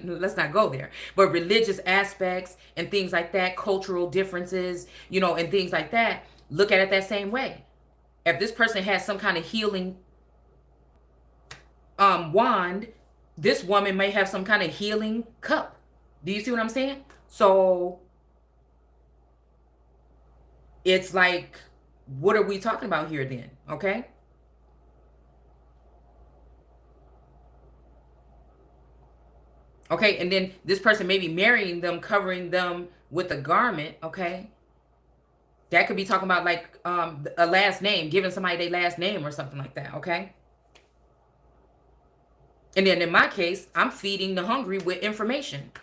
Let's not go there. But religious aspects and things like that, cultural differences, you know, and things like that, look at it that same way. If this person has some kind of healing wand, this woman may have some kind of healing cup. Do you see what I'm saying? So it's like, what are we talking about here then? Okay. Okay, and then this person may be marrying them, covering them with a garment, okay? That could be talking about like a last name, giving somebody their last name or something like that, okay? And then in my case, I'm feeding the hungry with information,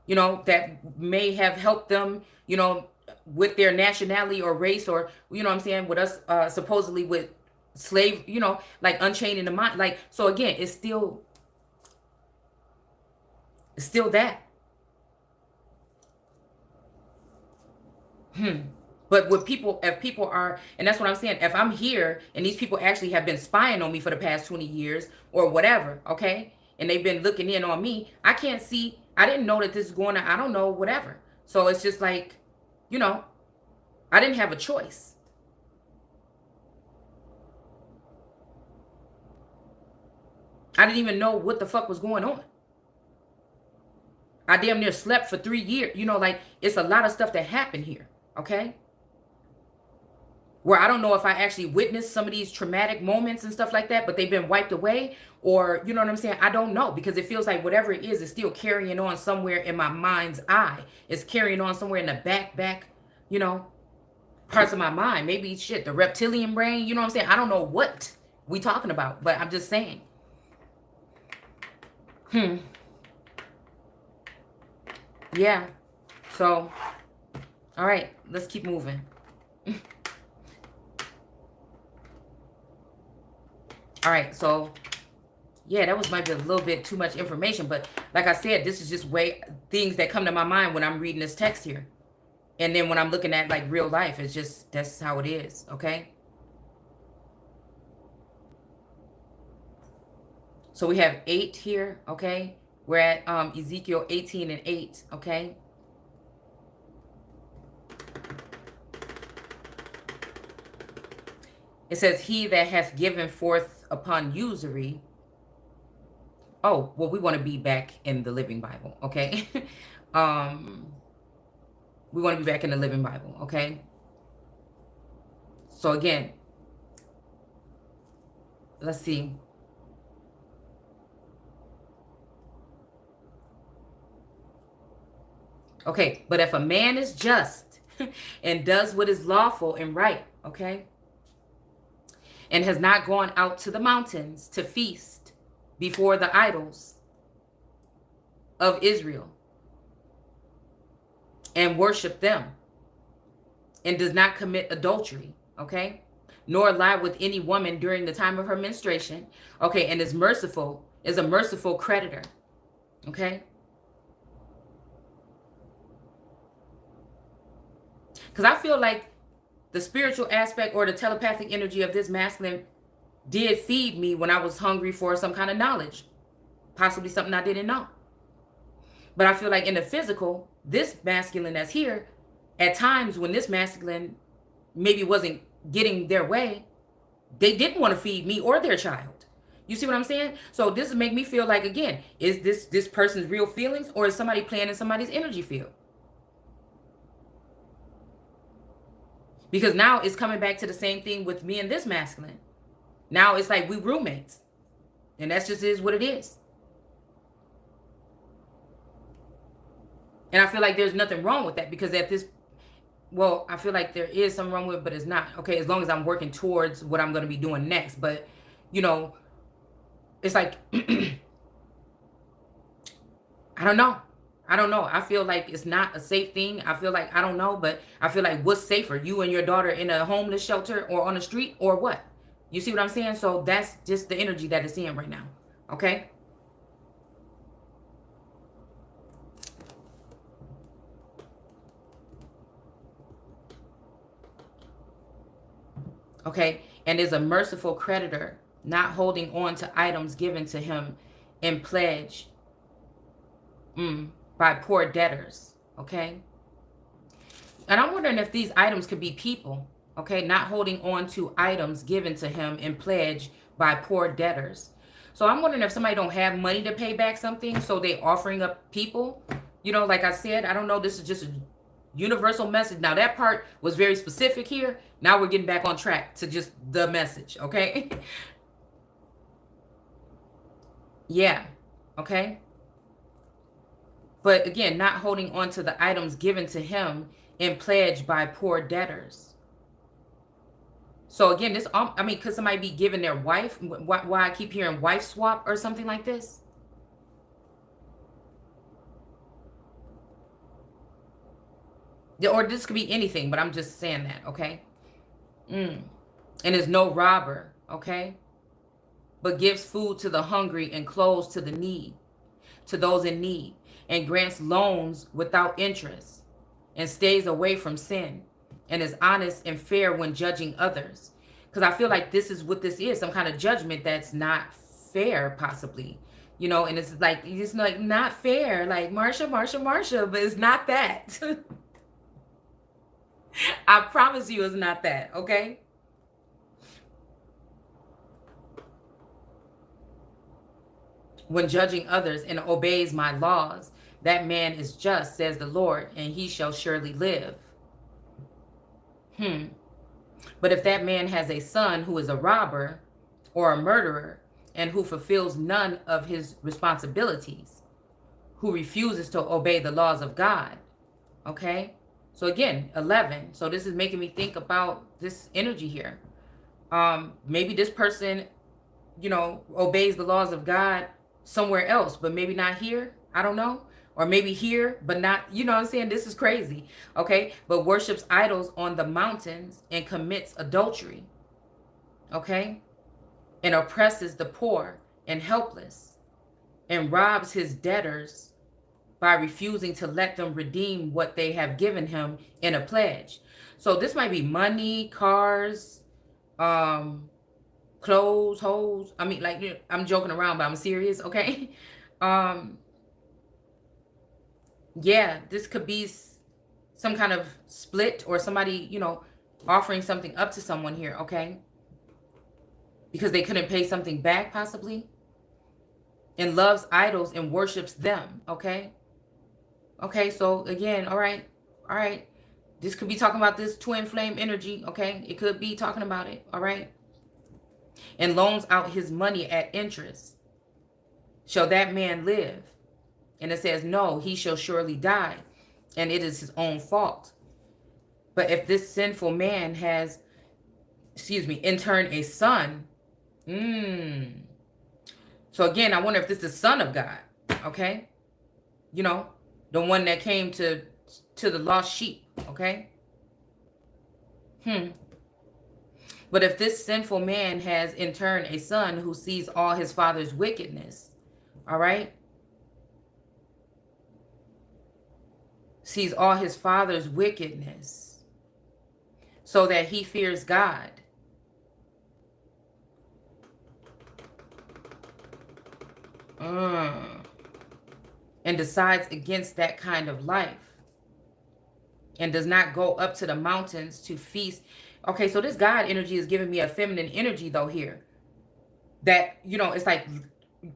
you know, that may have helped them, you know, with their nationality or race, or, you know what I'm saying, with us supposedly with slave, you know, like Unchained in the mind. Like, so again, it's still that. But with people, if people are, and that's what I'm saying, if I'm here and these people actually have been spying on me for the past 20 years or whatever, okay, and they've been looking in on me, I can't see, I didn't know that this is going on, I don't know, whatever. So it's just like, you know, I didn't have a choice. I didn't even know what the fuck was going on. I damn near slept for 3 years. You know, like, it's a lot of stuff that happened here, okay? Where I don't know if I actually witnessed some of these traumatic moments and stuff like that, but they've been wiped away, or, you know what I'm saying? I don't know, because it feels like whatever it is still carrying on somewhere in my mind's eye. It's carrying on somewhere in the back, you know, parts of my mind. Maybe shit, the reptilian brain, you know what I'm saying? I don't know what we talking about, but I'm just saying. Yeah. So, all right, let's keep moving. All right, so yeah, that was might be a little bit too much information, but like I said, this is just things that come to my mind when I'm reading this text here. And then when I'm looking at like real life, it's just, that's how it is, okay? So we have 8 here, okay? We're at Ezekiel 18 and 8, okay? It says, he that hath given forth upon usury. Oh, well, we want to be back in the Living Bible, okay? We want to be back in the Living Bible, okay? So again, let's see. Okay, but if a man is just and does what is lawful and right, okay, and has not gone out to the mountains to feast before the idols of Israel and worship them, and does not commit adultery, okay, nor lie with any woman during the time of her menstruation, okay, and is a merciful creditor, okay? Because I feel like the spiritual aspect or the telepathic energy of this masculine did feed me when I was hungry for some kind of knowledge, possibly something I didn't know. But I feel like in the physical, this masculine that's here, at times when this masculine maybe wasn't getting their way, they didn't want to feed me or their child. You see what I'm saying? So this make me feel like, again, is this person's real feelings, or is somebody playing in somebody's energy field? Because now it's coming back to the same thing with me and this masculine. Now it's like we roommates. And that's just is what it is. And I feel like there's nothing wrong with that, because at this, well, I feel like there is something wrong with it, but it's not. Okay, as long as I'm working towards what I'm going to be doing next. But, you know, it's like, I don't know. I feel like it's not a safe thing. I feel like, I don't know, but I feel like what's safer? You and your daughter in a homeless shelter or on the street, or what? You see what I'm saying? So that's just the energy that it's in right now. Okay? Okay? And is a merciful creditor, not holding on to items given to him in pledge by poor debtors. Okay? And I'm wondering if these items could be people. Okay? Not holding on to items given to him in pledge by poor debtors. So I'm wondering if somebody don't have money to pay back something, so they offering up people. You know, like I said, I don't know. This is just a universal message. Now, that part was very specific here. Now we're getting back on track to just the message. Okay? Yeah. Okay? But again, not holding on to the items given to him in pledge by poor debtors. So again, this, I mean, could somebody be giving their wife? Why I keep hearing wife swap or something like this? Or this could be anything, but I'm just saying that, okay? And is no robber, okay? But gives food to the hungry and clothes to those in need, and grants loans without interest, and stays away from sin, and is honest and fair when judging others. Because I feel like this is what this is, some kind of judgment that's not fair, possibly. You know, and it's like not fair, like Marsha, but it's not that. I promise you it's not that, okay? When judging others and obeys my laws, that man is just, says the Lord, and he shall surely live. But if that man has a son who is a robber or a murderer, and who fulfills none of his responsibilities, who refuses to obey the laws of God, okay? So again, 11. So this is making me think about this energy here. Maybe this person, you know, obeys the laws of God somewhere else, but maybe not here. I don't know. Or maybe here, but not, you know what I'm saying? This is crazy. Okay. But worships idols on the mountains and commits adultery. Okay. And oppresses the poor and helpless, and robs his debtors by refusing to let them redeem what they have given him in a pledge. So this might be money, cars, clothes, hoes. I mean, like, I'm joking around, but I'm serious, okay? Yeah, this could be some kind of split, or somebody, you know, offering something up to someone here, okay? Because they couldn't pay something back, possibly. and loves idols and worships them. Okay. Okay. So again, all right. All right. This could be talking about this twin flame energy. Okay. It could be talking about it. All right. And loans out his money at interest. Shall that man live? And it says, no, he shall surely die. And it is his own fault. But if this sinful man has, in turn a son. So again, I wonder if this is the son of God. Okay. You know, the one that came to the lost sheep. Okay. But if this sinful man has in turn a son who sees all his father's wickedness. All right. Sees all his father's wickedness, so that he fears God. And decides against that kind of life. And does not go up to the mountains to feast. Okay, so this God energy is giving me a feminine energy though here. That, you know, it's like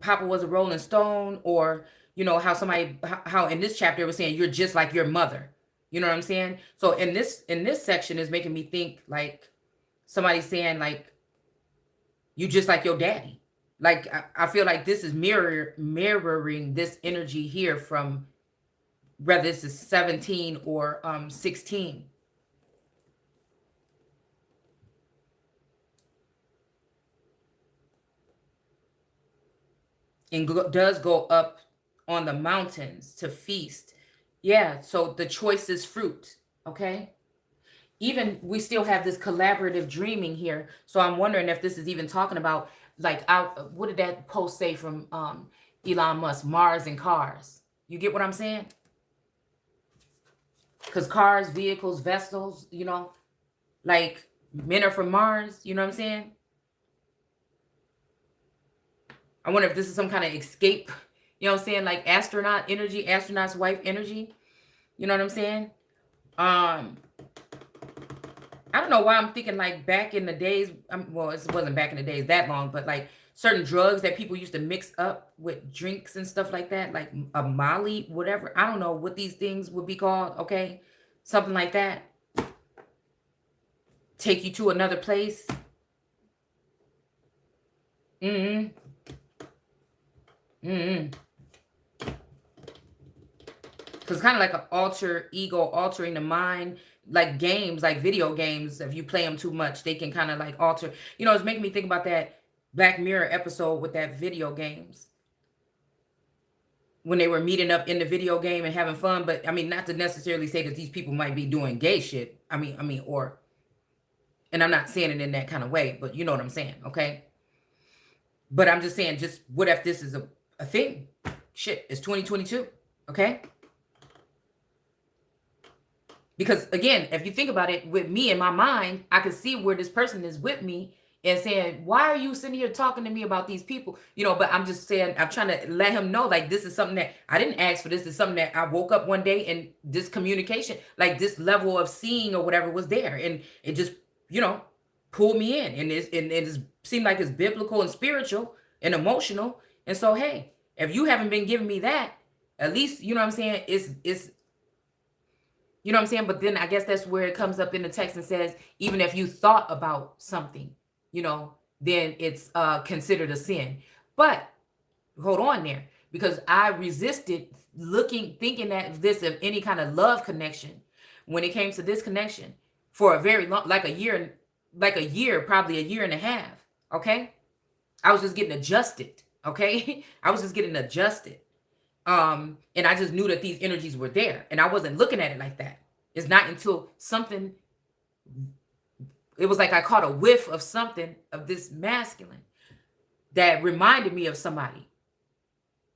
Papa was a rolling stone, or you know, how in this chapter it was saying, you're just like your mother. You know what I'm saying? So in this section is making me think like somebody saying like, you just like your daddy. Like, I feel like this is mirroring this energy here from whether this is 17 or 16. And does go up on the mountains to feast. Yeah, so the choicest fruit, okay? Even we still have this collaborative dreaming here. So I'm wondering if this is even talking about, like, what did that post say from Elon Musk, Mars and cars? You get what I'm saying? Because cars, vehicles, vessels, you know, like men are from Mars, you know what I'm saying? I wonder if this is some kind of escape. You know what I'm saying? Like astronaut energy, astronaut's wife energy. You know what I'm saying? I don't know why I'm thinking like back in the days. Well, it wasn't back in the days that long, but like certain drugs that people used to mix up with drinks and stuff like that, like a Molly, whatever. I don't know what these things would be called. Okay. Something like that. Take you to another place. Because kind of like an alter ego, altering the mind, like games, like video games. If you play them too much, they can kind of like alter. You know, it's making me think about that Black Mirror episode with that video games. When they were meeting up in the video game and having fun. But I mean, not to necessarily say that these people might be doing gay shit. I mean, and I'm not saying it in that kind of way, but you know what I'm saying, okay? But I'm just saying, just what if this is a thing? Shit, it's 2022, okay? Because again, if you think about it, with me in my mind, I can see where this person is with me and saying, why are you sitting here talking to me about these people? You know, but I'm just saying, I'm trying to let him know, like, this is something that I didn't ask for. This is something that I woke up one day and this communication, like this level of seeing or whatever was there. And it just, you know, pulled me in. And it seemed like it's biblical and spiritual and emotional. And so, hey, if you haven't been giving me that, at least, you know what I'm saying, it's you know what I'm saying? But then I guess that's where it comes up in the text and says, even if you thought about something, you know, then it's considered a sin. But hold on there, because I resisted thinking that this of any kind of love connection when it came to this connection for a very long, like a year, probably a year and a half. Okay. I was just getting adjusted. Okay. I was just getting adjusted. And I just knew that these energies were there, and I wasn't looking at it like that. It's not until something, it was like I caught a whiff of something of this masculine that reminded me of somebody.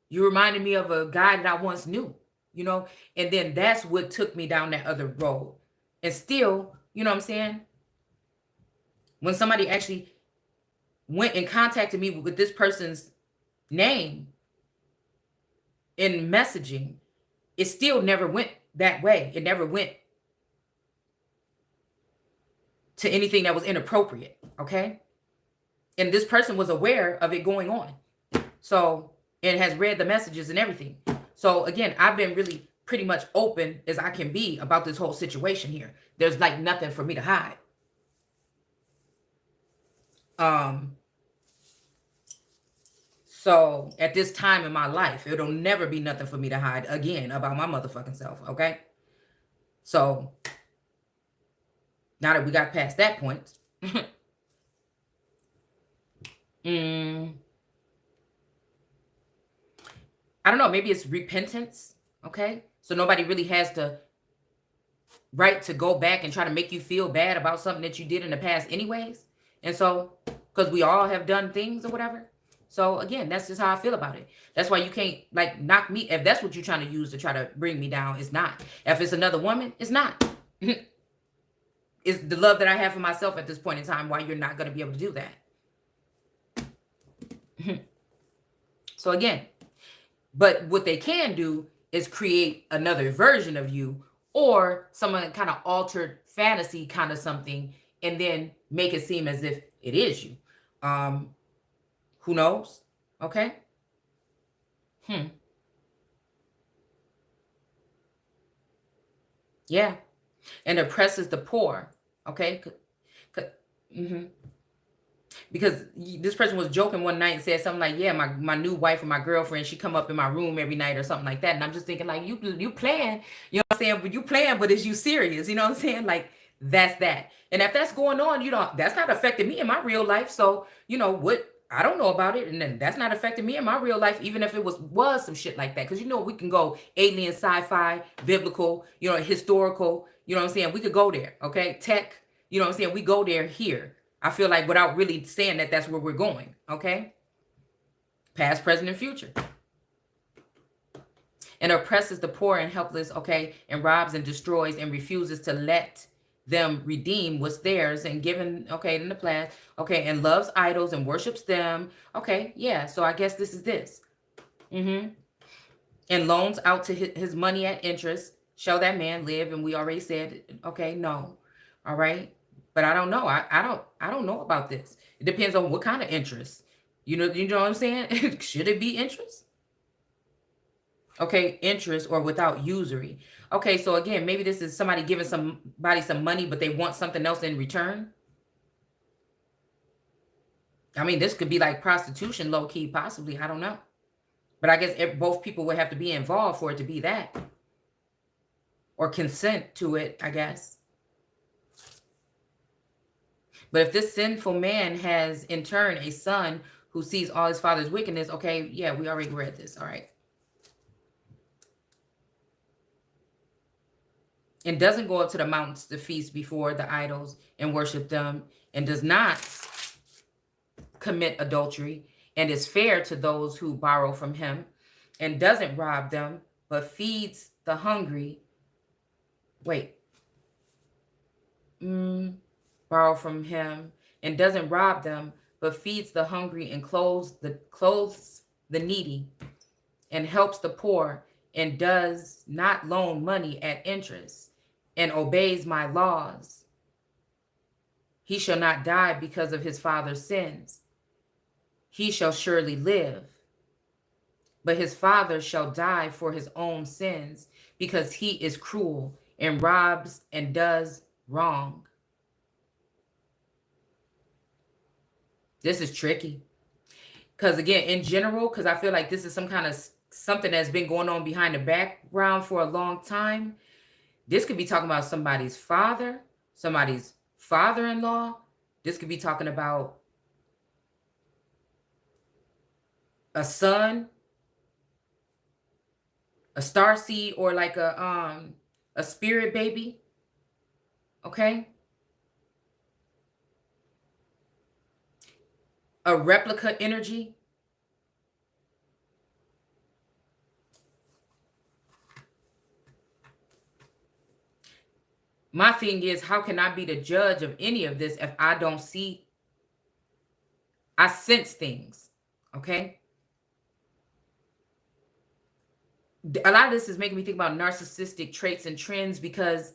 You reminded me of a guy that I once knew, you know, and then that's what took me down that other road. And still, you know what I'm saying? When somebody actually went and contacted me with this person's name in messaging, it still never went that way. It never went to anything that was inappropriate. Okay. And this person was aware of it going on. So, and has read the messages and everything. So again, I've been really pretty much open as I can be about this whole situation here. There's like nothing for me to hide. So at this time in my life, it'll never be nothing for me to hide again about my motherfucking self. Okay. So now that we got past that point, I don't know, maybe it's repentance, okay? So nobody really has the right to go back and try to make you feel bad about something that you did in the past anyways. And so, because we all have done things or whatever. So again, that's just how I feel about it. That's why you can't like knock me. If that's what you're trying to use to try to bring me down, it's not. If it's another woman, it's not. It's the love that I have for myself at this point in time why you're not going to be able to do that. So again, but what they can do is create another version of you or some kind of altered fantasy kind of something and then make it seem as if it is you. Who knows? Okay. Yeah. And oppresses the poor. Okay. Because this person was joking one night and said something like, yeah, my new wife or my girlfriend, she come up in my room every night or something like that. And I'm just thinking like, you playing, you know what I'm saying? But you playing, but is you serious? You know what I'm saying? Like, that's that. And if that's going on, you know, that's not affecting me in my real life. So, you know what? I don't know about it. And then that's not affecting me in my real life, even if it was some shit like that. Because, you know, we can go alien, sci-fi, biblical, you know, historical, you know what I'm saying? We could go there. Okay. Tech, you know what I'm saying? We go there here. I feel like without really saying that that's where we're going. Okay. Past, present, and future. And oppresses the poor and helpless. Okay. And robs and destroys and refuses to let them redeem what's theirs and given, okay, in the past, okay, and loves idols and worships them. Okay, yeah, so I guess this is this. And loans out to his money at interest. Shall that man live? And we already said, okay, no. All right. But I don't know. I don't know about this. It depends on what kind of interest. You know what I'm saying? Should it be interest? Okay, interest or without usury. Okay, so again, maybe this is somebody giving somebody some money, but they want something else in return. I mean, this could be like prostitution, low key, possibly. I don't know. But I guess both people would have to be involved for it to be that. Or consent to it, I guess. But if this sinful man has in turn a son who sees all his father's wickedness, okay, yeah, we already read this. All right. And doesn't go up to the mountains to feast before the idols and worship them, and does not commit adultery, and is fair to those who borrow from him, and doesn't rob them, but feeds the hungry. Borrow from him, and doesn't rob them, but feeds the hungry, and clothes the needy, and helps the poor, and does not loan money at interest, and obeys my laws. He shall not die because of his father's sins. He shall surely live. But his father shall die for his own sins, because he is cruel and robs and does wrong. This is tricky. Because again, in general, because I feel like this is some kind of something that's been going on behind the background for a long time. This could be talking about somebody's father, somebody's father-in-law. This could be talking about a son, a starseed, or like a spirit baby. Okay? A replica energy. My thing is, how can I be the judge of any of this if I don't see? I sense things, okay? A lot of this is making me think about narcissistic traits and trends, because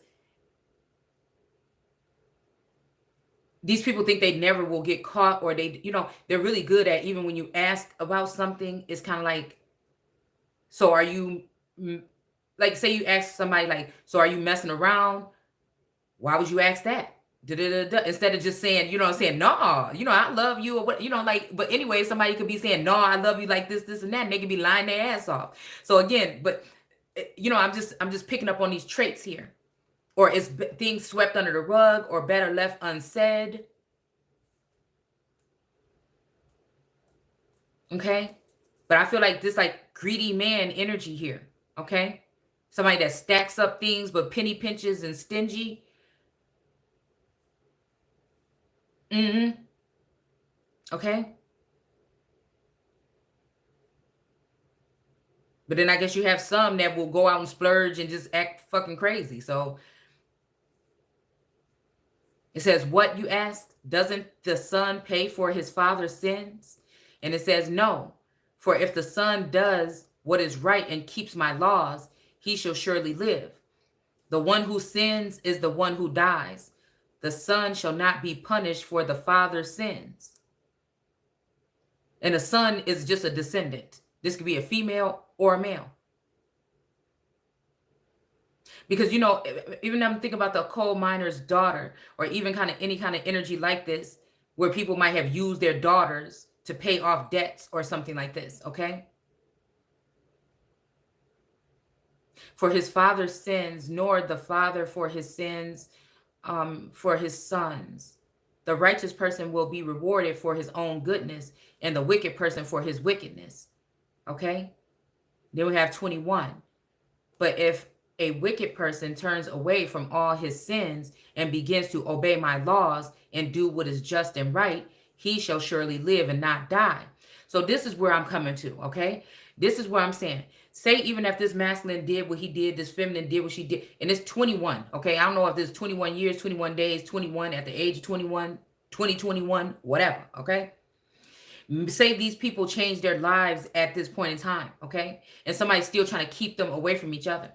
these people think they never will get caught, or they, they're really good at, even when you ask about something, it's kind of like, so are you, like, say you ask somebody like, so are you messing around? Why would you ask that? Da-da-da-da. Instead of just saying, saying, no, I love you, or what, like, but anyway, somebody could be saying, no, I love you like this, and that, and they could be lying their ass off. So again, but I'm just picking up on these traits here. Or is things swept under the rug, or better left unsaid? Okay. But I feel like this, like, greedy man energy here. Okay. Somebody that stacks up things, but penny pinches and stingy. Okay. But then I guess you have some that will go out and splurge and just act fucking crazy. So it says, what, you ask? Doesn't the son pay for his father's sins? And it says, no, for if the son does what is right and keeps my laws, he shall surely live. The one who sins is the one who dies. The son shall not be punished for the father's sins. And a son is just a descendant. This could be a female or a male. Because, even I'm thinking about the coal miner's daughter, or even kind of any kind of energy like this, where people might have used their daughters to pay off debts or something like this, okay? For his father's sins, nor the father for his sins, for his sons. The righteous person will be rewarded for his own goodness, and the wicked person for his wickedness, okay? Then we have 21. But if a wicked person turns away from all his sins and begins to obey my laws and do what is just and right, he shall surely live and not die. So this is where I'm coming to, okay? This is where I'm saying, say even if this masculine did what he did, this feminine did what she did, and it's 21, okay? I don't know if this is 21 years, 21 days, 21 at the age of 21, 2021, whatever, okay? Say these people change their lives at this point in time, okay? And somebody's still trying to keep them away from each other.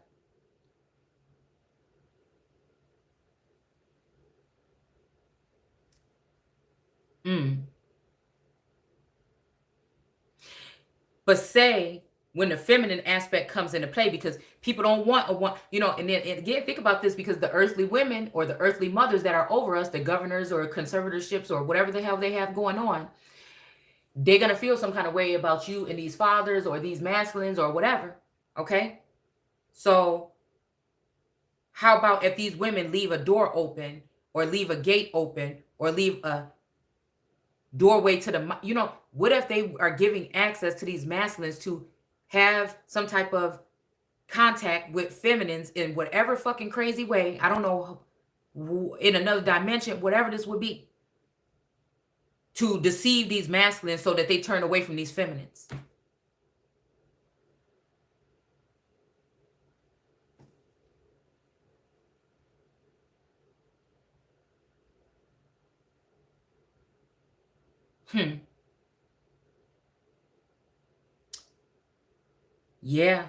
But say when the feminine aspect comes into play, because people don't want and then again, think about this, because the earthly women or the earthly mothers that are over us, the governors or conservatorships or whatever the hell they have going on, they're going to feel some kind of way about you and these fathers or these masculines or whatever. Okay. So how about if these women leave a door open, or leave a gate open, or leave a doorway to the, what if they are giving access to these masculines to have some type of contact with feminines in whatever fucking crazy way? I don't know, in another dimension, whatever this would be, to deceive these masculines so that they turn away from these feminines. Yeah.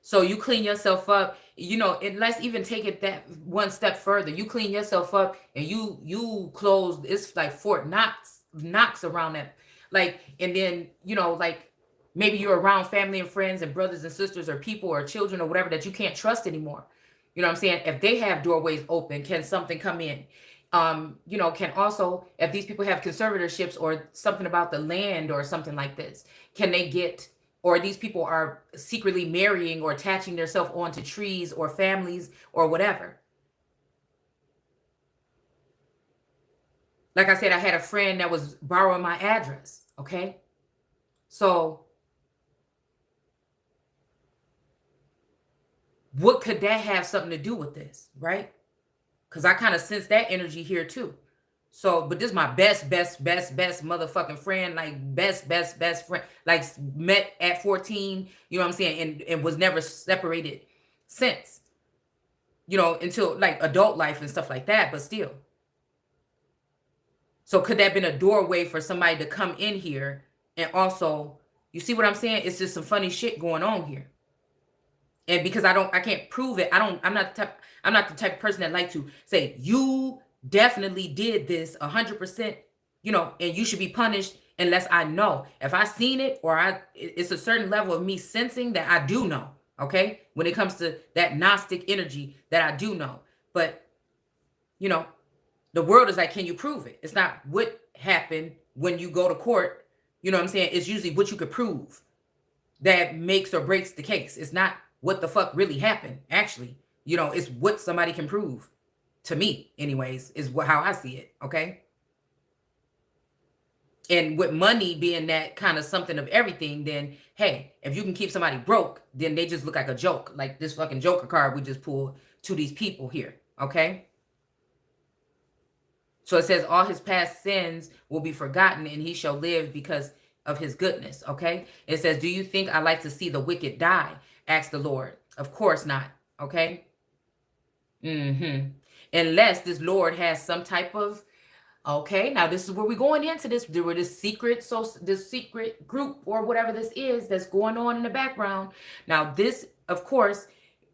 So you clean yourself up, and let's even take it that one step further. You clean yourself up and you close, it's like Fort Knox around that. Like, and then, like maybe you're around family and friends and brothers and sisters or people or children or whatever that you can't trust anymore. You know what I'm saying? If they have doorways open, can something come in? Can also, if these people have conservatorships or something about the land or something like this, can they get, or these people are secretly marrying or attaching themselves onto trees or families or whatever. Like I said, I had a friend that was borrowing my address, okay? So what could that have something to do with this, right? Because I kind of sense that energy here too. So, but this is my best motherfucking friend, like best friend, like met at 14, you know what I'm saying? And was never separated since, until like adult life and stuff like that, but still. So could that have been a doorway for somebody to come in here? And also, you see what I'm saying? It's just some funny shit going on here. And because I can't prove it. I'm not the type of person that like to say, you definitely did this 100%, you know, and you should be punished unless I know. If I seen it, or it's a certain level of me sensing that I do know, okay? When it comes to that Gnostic energy that I do know. But, you know, the world is like, can you prove it? It's not what happened when you go to court. You know what I'm saying? It's usually what you could prove that makes or breaks the case. It's not what the fuck really happened, actually. You know, it's what somebody can prove. To me, anyways, is how I see it, okay? And with money being that kind of something of everything, then, hey, if you can keep somebody broke, then they just look like a joke. Like this fucking Joker card we just pulled to these people here, okay? So it says all his past sins will be forgotten and he shall live because of his goodness, okay? It says, do you think I like to see the wicked die? Asked the Lord. Of course not, okay? Unless this Lord has some type of, okay, now this is where we're going into this. There were this secret, so this secret group or whatever this is that's going on in the background. Now this, of course,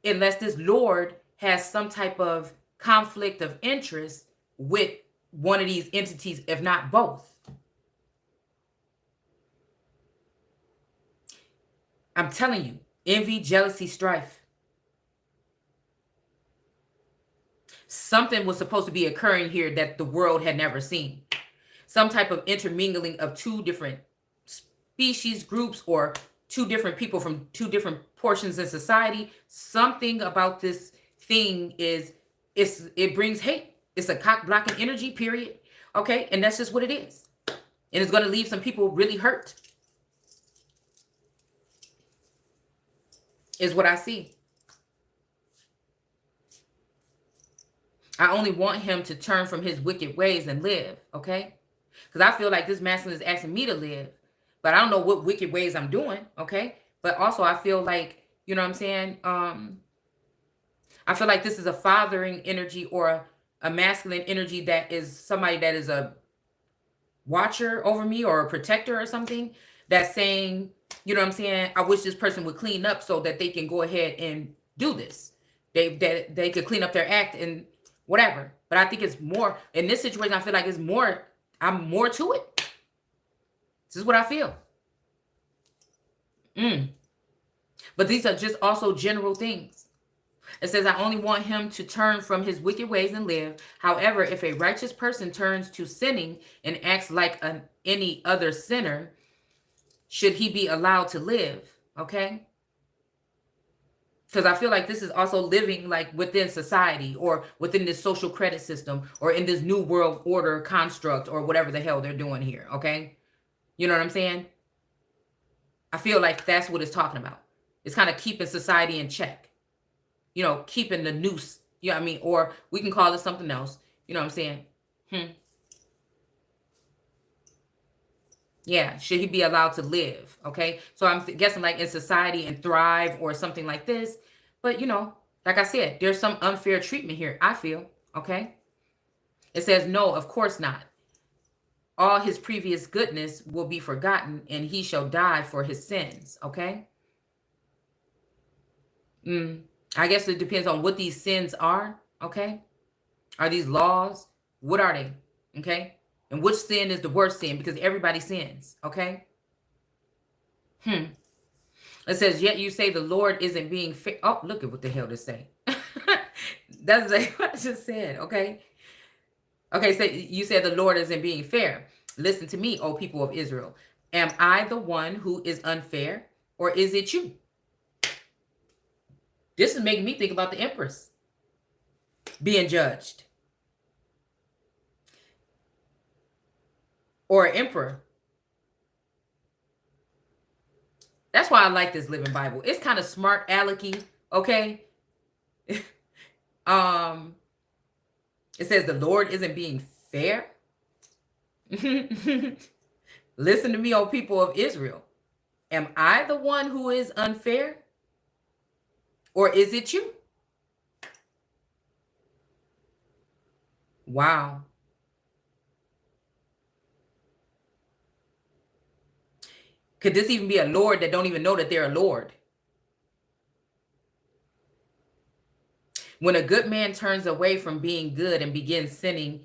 unless this Lord has some type of conflict of interest with one of these entities, if not both. I'm telling you, envy, jealousy, strife. Something was supposed to be occurring here that the world had never seen. Some type of intermingling of two different species, groups, or two different people from two different portions of society. Something about this thing it brings hate. It's a cock blocking energy, period. Okay, and that's just what it is. And it's going to leave some people really hurt. Is what I see. I only want him to turn from his wicked ways and live, okay? Because I feel like this masculine is asking me to live, but I don't know what wicked ways I'm doing, okay? But also I feel like, you know what I'm saying? I feel like this is a fathering energy or a masculine energy that is somebody that is a watcher over me or a protector or something that's saying, you know what I'm saying? I wish this person would clean up so that they can go ahead and do this. They could clean up their act and whatever. But I think it's more in this situation. I feel like it's more. I'm more to it. This is what I feel. But these are just also general things. It says, I only want him to turn from his wicked ways and live. However, if a righteous person turns to sinning and acts like any other sinner, should he be allowed to live? Okay. Because I feel like this is also living like within society or within this social credit system or in this new world order construct or whatever the hell they're doing here. Okay. You know what I'm saying? I feel like that's what it's talking about. It's kind of keeping society in check. You know, keeping the noose. You know what I mean? Or we can call it something else. You know what I'm saying? Yeah, should he be allowed to live? Okay, so I'm guessing like in society and thrive or something like this. But, you know, like I said, there's some unfair treatment here, I feel. Okay, it says, no, of course not. All his previous goodness will be forgotten and he shall die for his sins. Okay. I guess it depends on what these sins are. Okay. Are these laws? What are they? Okay. And which sin is the worst sin? Because everybody sins. Okay. It says, yet you say the Lord isn't being fair. Oh, look at what the hell this say. That's like what I just said. Okay. Okay. So you said the Lord isn't being fair. Listen to me, O people of Israel. Am I the one who is unfair, or is it you? This is making me think about the Empress being judged. Or an emperor. That's why I like this Living Bible. It's kind of smart alecky, okay? It says the Lord isn't being fair. Listen to me, O people of Israel. Am I the one who is unfair? Or is it you? Wow. Could this even be a Lord that don't even know that they're a Lord? When a good man turns away from being good and begins sinning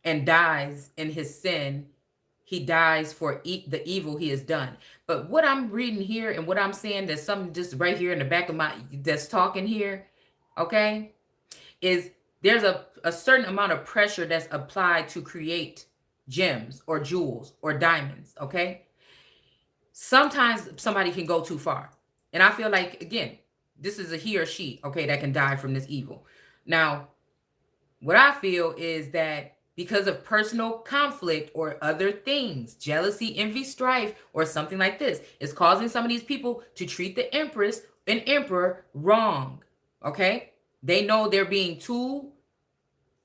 and dies in his sin, he dies for the evil he has done. But what I'm reading here and what I'm saying, there's something just right here in the back of my, that's talking here, okay, is there's a certain amount of pressure that's applied to create gems or jewels or diamonds, okay? Sometimes somebody can go too far. And I feel like, again, this is a he or she, okay, that can die from this evil. Now, what I feel is that because of personal conflict or other things, jealousy, envy, strife, or something like this, is causing some of these people to treat the empress and emperor wrong, okay? They know they're being too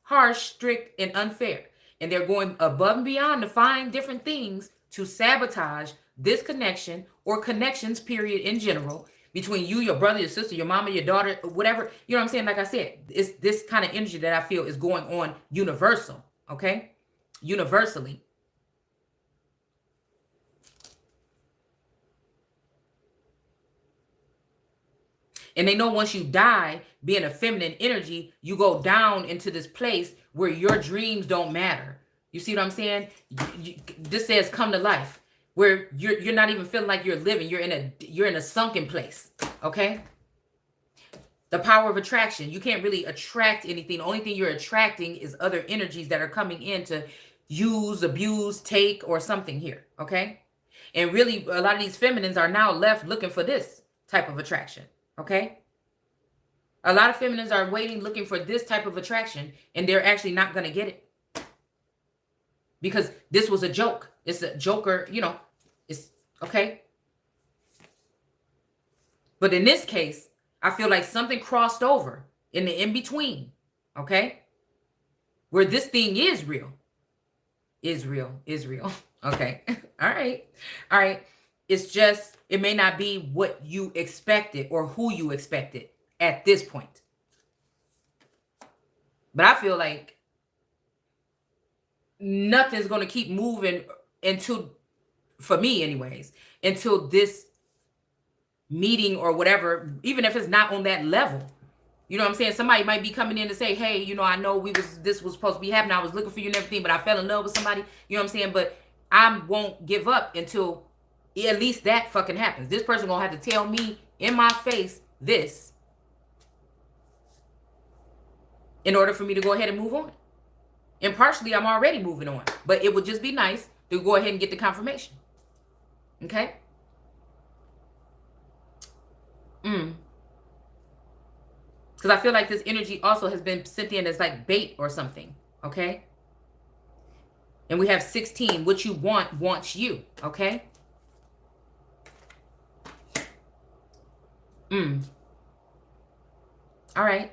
harsh, strict, and unfair. And they're going above and beyond to find different things to sabotage this connection or connections, period, in general, between you, your brother, your sister, your mama, your daughter, whatever. You know what I'm saying? Like I said, it's this kind of energy that I feel is going on universal, okay? Universally. And they know once you die, being a feminine energy, you go down into this place where your dreams don't matter. You see what I'm saying? This says come to life, where you're not even feeling like you're living. You're in a sunken place, okay? The power of attraction. You can't really attract anything. The only thing you're attracting is other energies that are coming in to use, abuse, take, or something here, okay? And really, a lot of these feminines are now left looking for this type of attraction, okay? A lot of feminines are waiting, looking for this type of attraction, and they're actually not going to get it. Because this was a joke. It's a joker, you know, it's okay. But in this case, I feel like something crossed over in the in-between, okay? Where this thing is real. Is real. Okay. All right. All right. It's just, it may not be what you expected or who you expected at this point. But I feel like nothing's going to keep moving until, for me anyways, until this meeting or whatever, even if it's not on that level. You know what I'm saying? Somebody might be coming in to say, hey, you know, I know this was supposed to be happening. I was looking for you and everything, but I fell in love with somebody. You know what I'm saying? But I won't give up until at least that fucking happens. This person gonna have to tell me in my face this in order for me to go ahead and move on. And partially, I'm already moving on. But it would just be nice to go ahead and get the confirmation. Okay? Because I feel like this energy also has been sent in as like bait or something. Okay? And we have 16. What you want wants you. Okay? All right.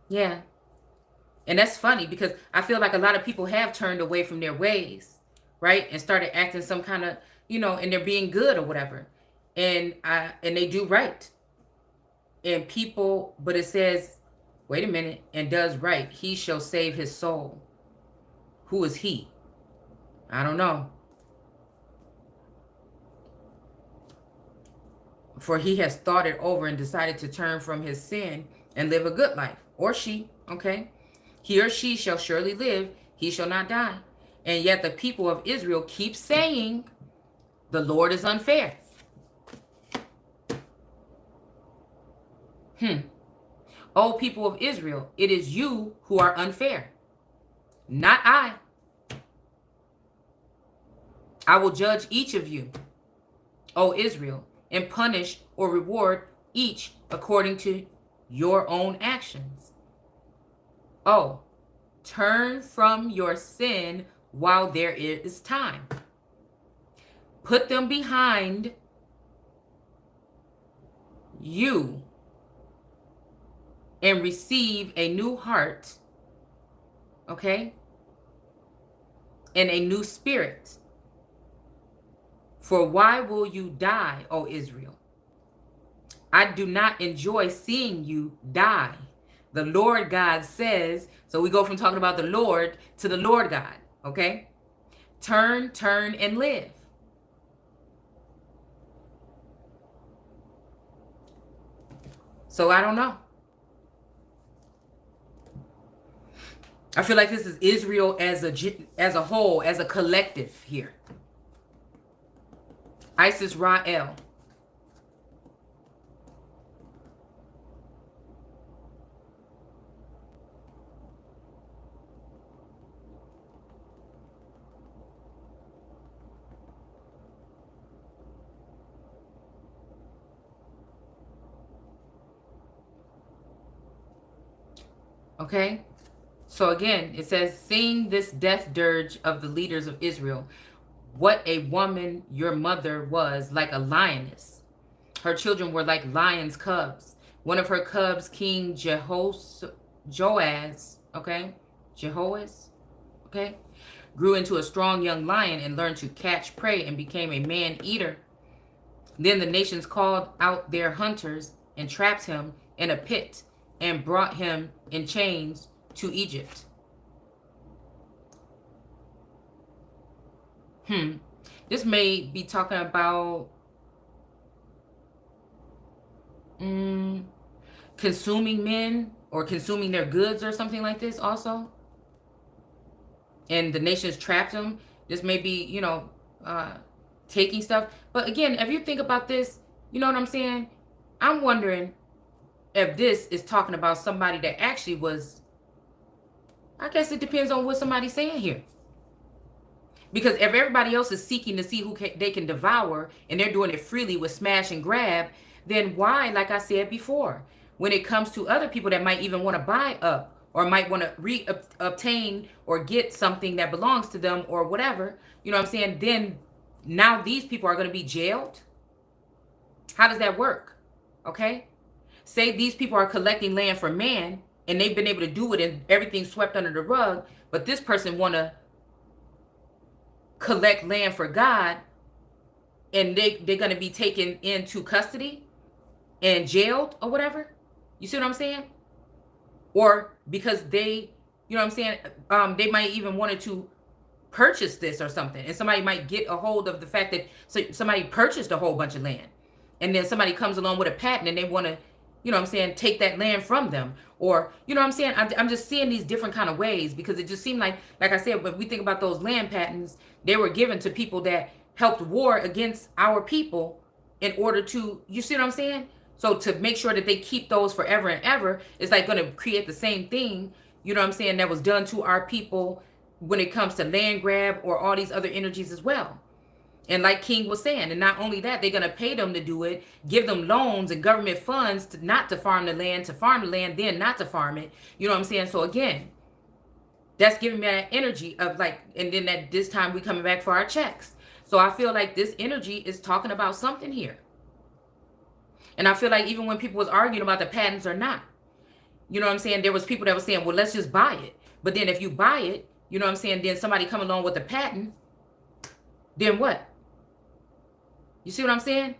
Yeah. And that's funny because I feel like a lot of people have turned away from their ways, right? And started acting some kind of, you know, and they're being good or whatever. And they do right. And people, but it says, wait a minute, and does right. He shall save his soul. Who is he? I don't know. For he has thought it over and decided to turn from his sin and live a good life. Or she, okay? He or she shall surely live. He shall not die. And yet the people of Israel keep saying, the Lord is unfair. O people of Israel, it is you who are unfair, not I. I will judge each of you, O Israel, and punish or reward each according to your own actions. Oh, turn from your sin while there is time. Put them behind you and receive a new heart, okay, and a new spirit. For why will you die, O Israel? I do not enjoy seeing you die. The Lord God says, so we go from talking about the Lord to the Lord God, okay? Turn and live. So I don't know. I feel like this is Israel as a whole, as a collective here. Isis Ra-El. Okay? So again, it says, sing this death dirge of the leaders of Israel. What a woman your mother was, like a lioness. Her children were like lion's cubs. One of her cubs, King Jehoaz, okay? Jehoaz, okay? Grew into a strong young lion and learned to catch prey and became a man-eater. Then the nations called out their hunters and trapped him in a pit and brought him in chains to Egypt. This may be talking about consuming men or consuming their goods or something like this also. And the nations trapped him. This may be, you know, taking stuff. But again, if you think about this, you know what I'm saying? I'm wondering if this is talking about somebody that actually was, I guess it depends on what somebody's saying here. Because if everybody else is seeking to see who they can devour, and they're doing it freely with smash and grab, then why, like I said before, when it comes to other people that might even want to buy up or might want to obtain or get something that belongs to them or whatever, you know what I'm saying, then now these people are going to be jailed? How does that work? Okay? Say these people are collecting land for man, and they've been able to do it and everything's swept under the rug, but this person want to collect land for God, and they're going to be taken into custody and jailed or whatever. You see what I'm saying? Or because they, you know what I'm saying, they might even wanted to purchase this or something, and somebody might get a hold of the fact that somebody purchased a whole bunch of land, and then somebody comes along with a patent and they want to, you know what I'm saying, take that land from them. Or, you know what I'm saying, I'm just seeing these different kind of ways, because it just seemed like I said, when we think about those land patents, they were given to people that helped war against our people in order to, you see what I'm saying? So to make sure that they keep those forever and ever, it's like going to create the same thing, you know what I'm saying, that was done to our people when it comes to land grab or all these other energies as well. And like King was saying, and not only that, they're going to pay them to do it, give them loans and government funds to not to farm the land, then not to farm it. You know what I'm saying? So again, that's giving me that energy of like, and then at this time we coming back for our checks. So I feel like this energy is talking about something here. And I feel like even when people was arguing about the patents or not, you know what I'm saying, there was people that were saying, well, let's just buy it. But then if you buy it, you know what I'm saying, then somebody come along with the patent, then what? You see what I'm saying?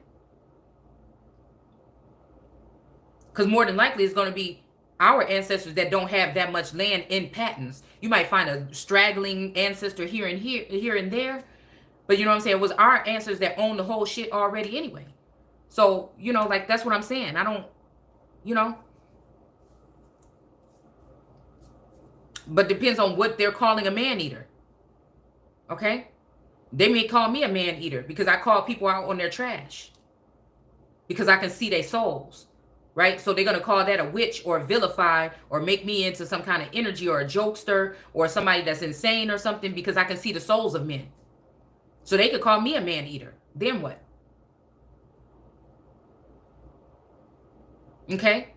Because more than likely it's going to be our ancestors that don't have that much land in patents. You might find a straggling ancestor here and there. But you know what I'm saying? It was our ancestors that own the whole shit already anyway. So, you know, like, that's what I'm saying. I don't, you know. But depends on what they're calling a man-eater. Okay? They may call me a man-eater because I call people out on their trash. Because I can see their souls. Right? So they're going to call that a witch or vilify or make me into some kind of energy or a jokester or somebody that's insane or something because I can see the souls of men. So they could call me a man-eater. Then what? Okay?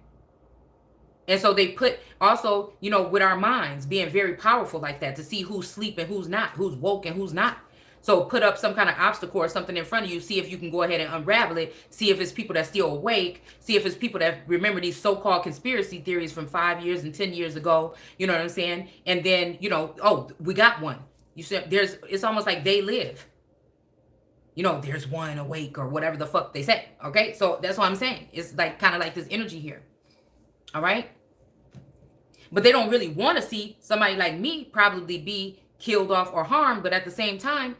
And so they put also, you know, with our minds being very powerful like that to see who's sleeping, who's not, who's woke and who's not. So put up some kind of obstacle or something in front of you. See if you can go ahead and unravel it. See if it's people that still awake. See if it's people that remember these so-called conspiracy theories from 5 years and 10 years ago. You know what I'm saying? And then, you know, oh, we got one. You said it's almost like they live. You know, there's one awake or whatever the fuck they say. Okay? So that's what I'm saying. It's like kind of like this energy here. All right? But they don't really want to see somebody like me probably be killed off or harmed. But at the same time,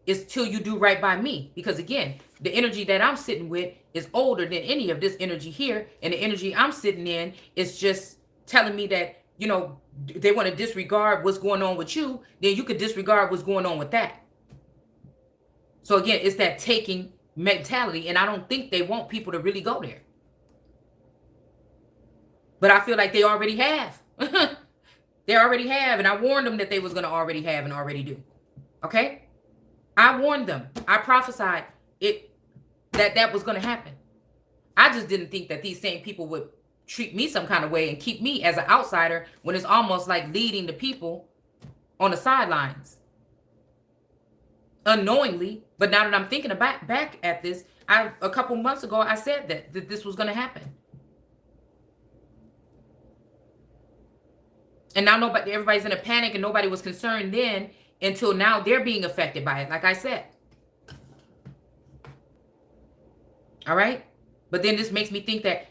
it's till you do right by me. Because again, the energy that I'm sitting with is older than any of this energy here. And the energy I'm sitting in is just telling me that, you know, they want to disregard what's going on with you. Then you could disregard what's going on with that. So again, it's that taking mentality. And I don't think they want people to really go there. But I feel like they already have. They already have. And I warned them that they was going to already have and already do. Okay? I warned them. I prophesied that was going to happen. I just didn't think that these same people would treat me some kind of way and keep me as an outsider when it's almost like leading the people on the sidelines. Unknowingly. But now that I'm thinking back at this, a couple months ago, I said that this was going to happen. And now everybody's in a panic and nobody was concerned then until now they're being affected by it, like I said. All right? But then this makes me think that,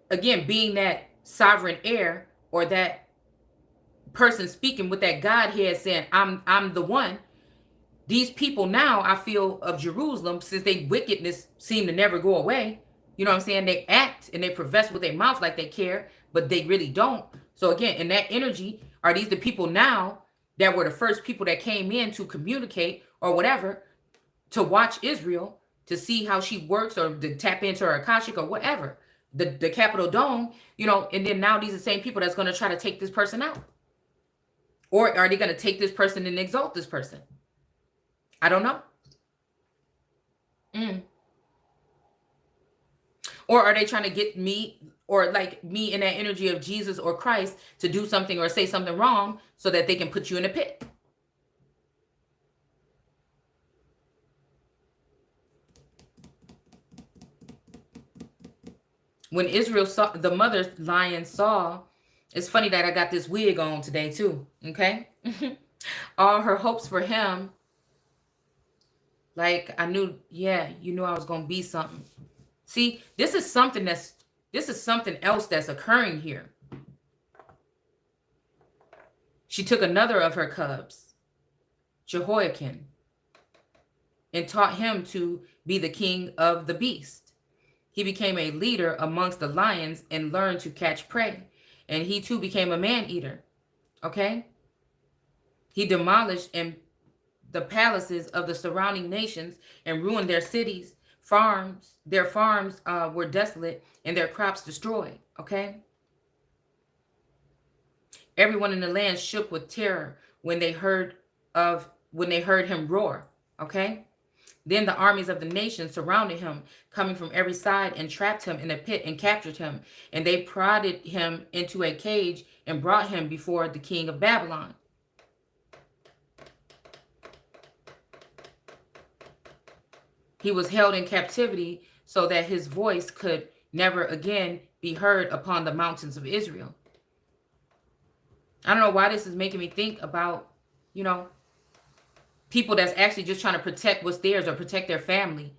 again, being that sovereign heir or that person speaking with that Godhead saying, I'm the one, these people now, I feel, of Jerusalem, since their wickedness seem to never go away, you know what I'm saying? They act and they profess with their mouth like they care, but they really don't. So again, in that energy, are these the people now that were the first people that came in to communicate or whatever, to watch Israel, to see how she works or to tap into her Akashic or whatever, the Capitol Dome, you know, and then now these are the same people that's going to try to take this person out? Or are they going to take this person and exalt this person? I don't know. Or are they trying to get me, or like me in that energy of Jesus or Christ, to do something or say something wrong so that they can put you in a pit? When Israel saw, the mother lion saw, it's funny that I got this wig on today too, okay? All her hopes for him, like I knew, yeah, you knew I was going to be something. See, this is something else that's occurring here. She took another of her cubs, Jehoiakim, and taught him to be the king of the beast. He became a leader amongst the lions and learned to catch prey. And he too became a man-eater. Okay? He demolished the palaces of the surrounding nations and ruined their cities. Their farms were desolate and their crops destroyed. Okay? Everyone in the land shook with terror when they heard him roar. Okay? Then the armies of the nations surrounded him, coming from every side, and trapped him in a pit and captured him. And they prodded him into a cage and brought him before the king of Babylon. He was held in captivity so that his voice could never again be heard upon the mountains of Israel. I don't know why this is making me think about, you know, people that's actually just trying to protect what's theirs or protect their family.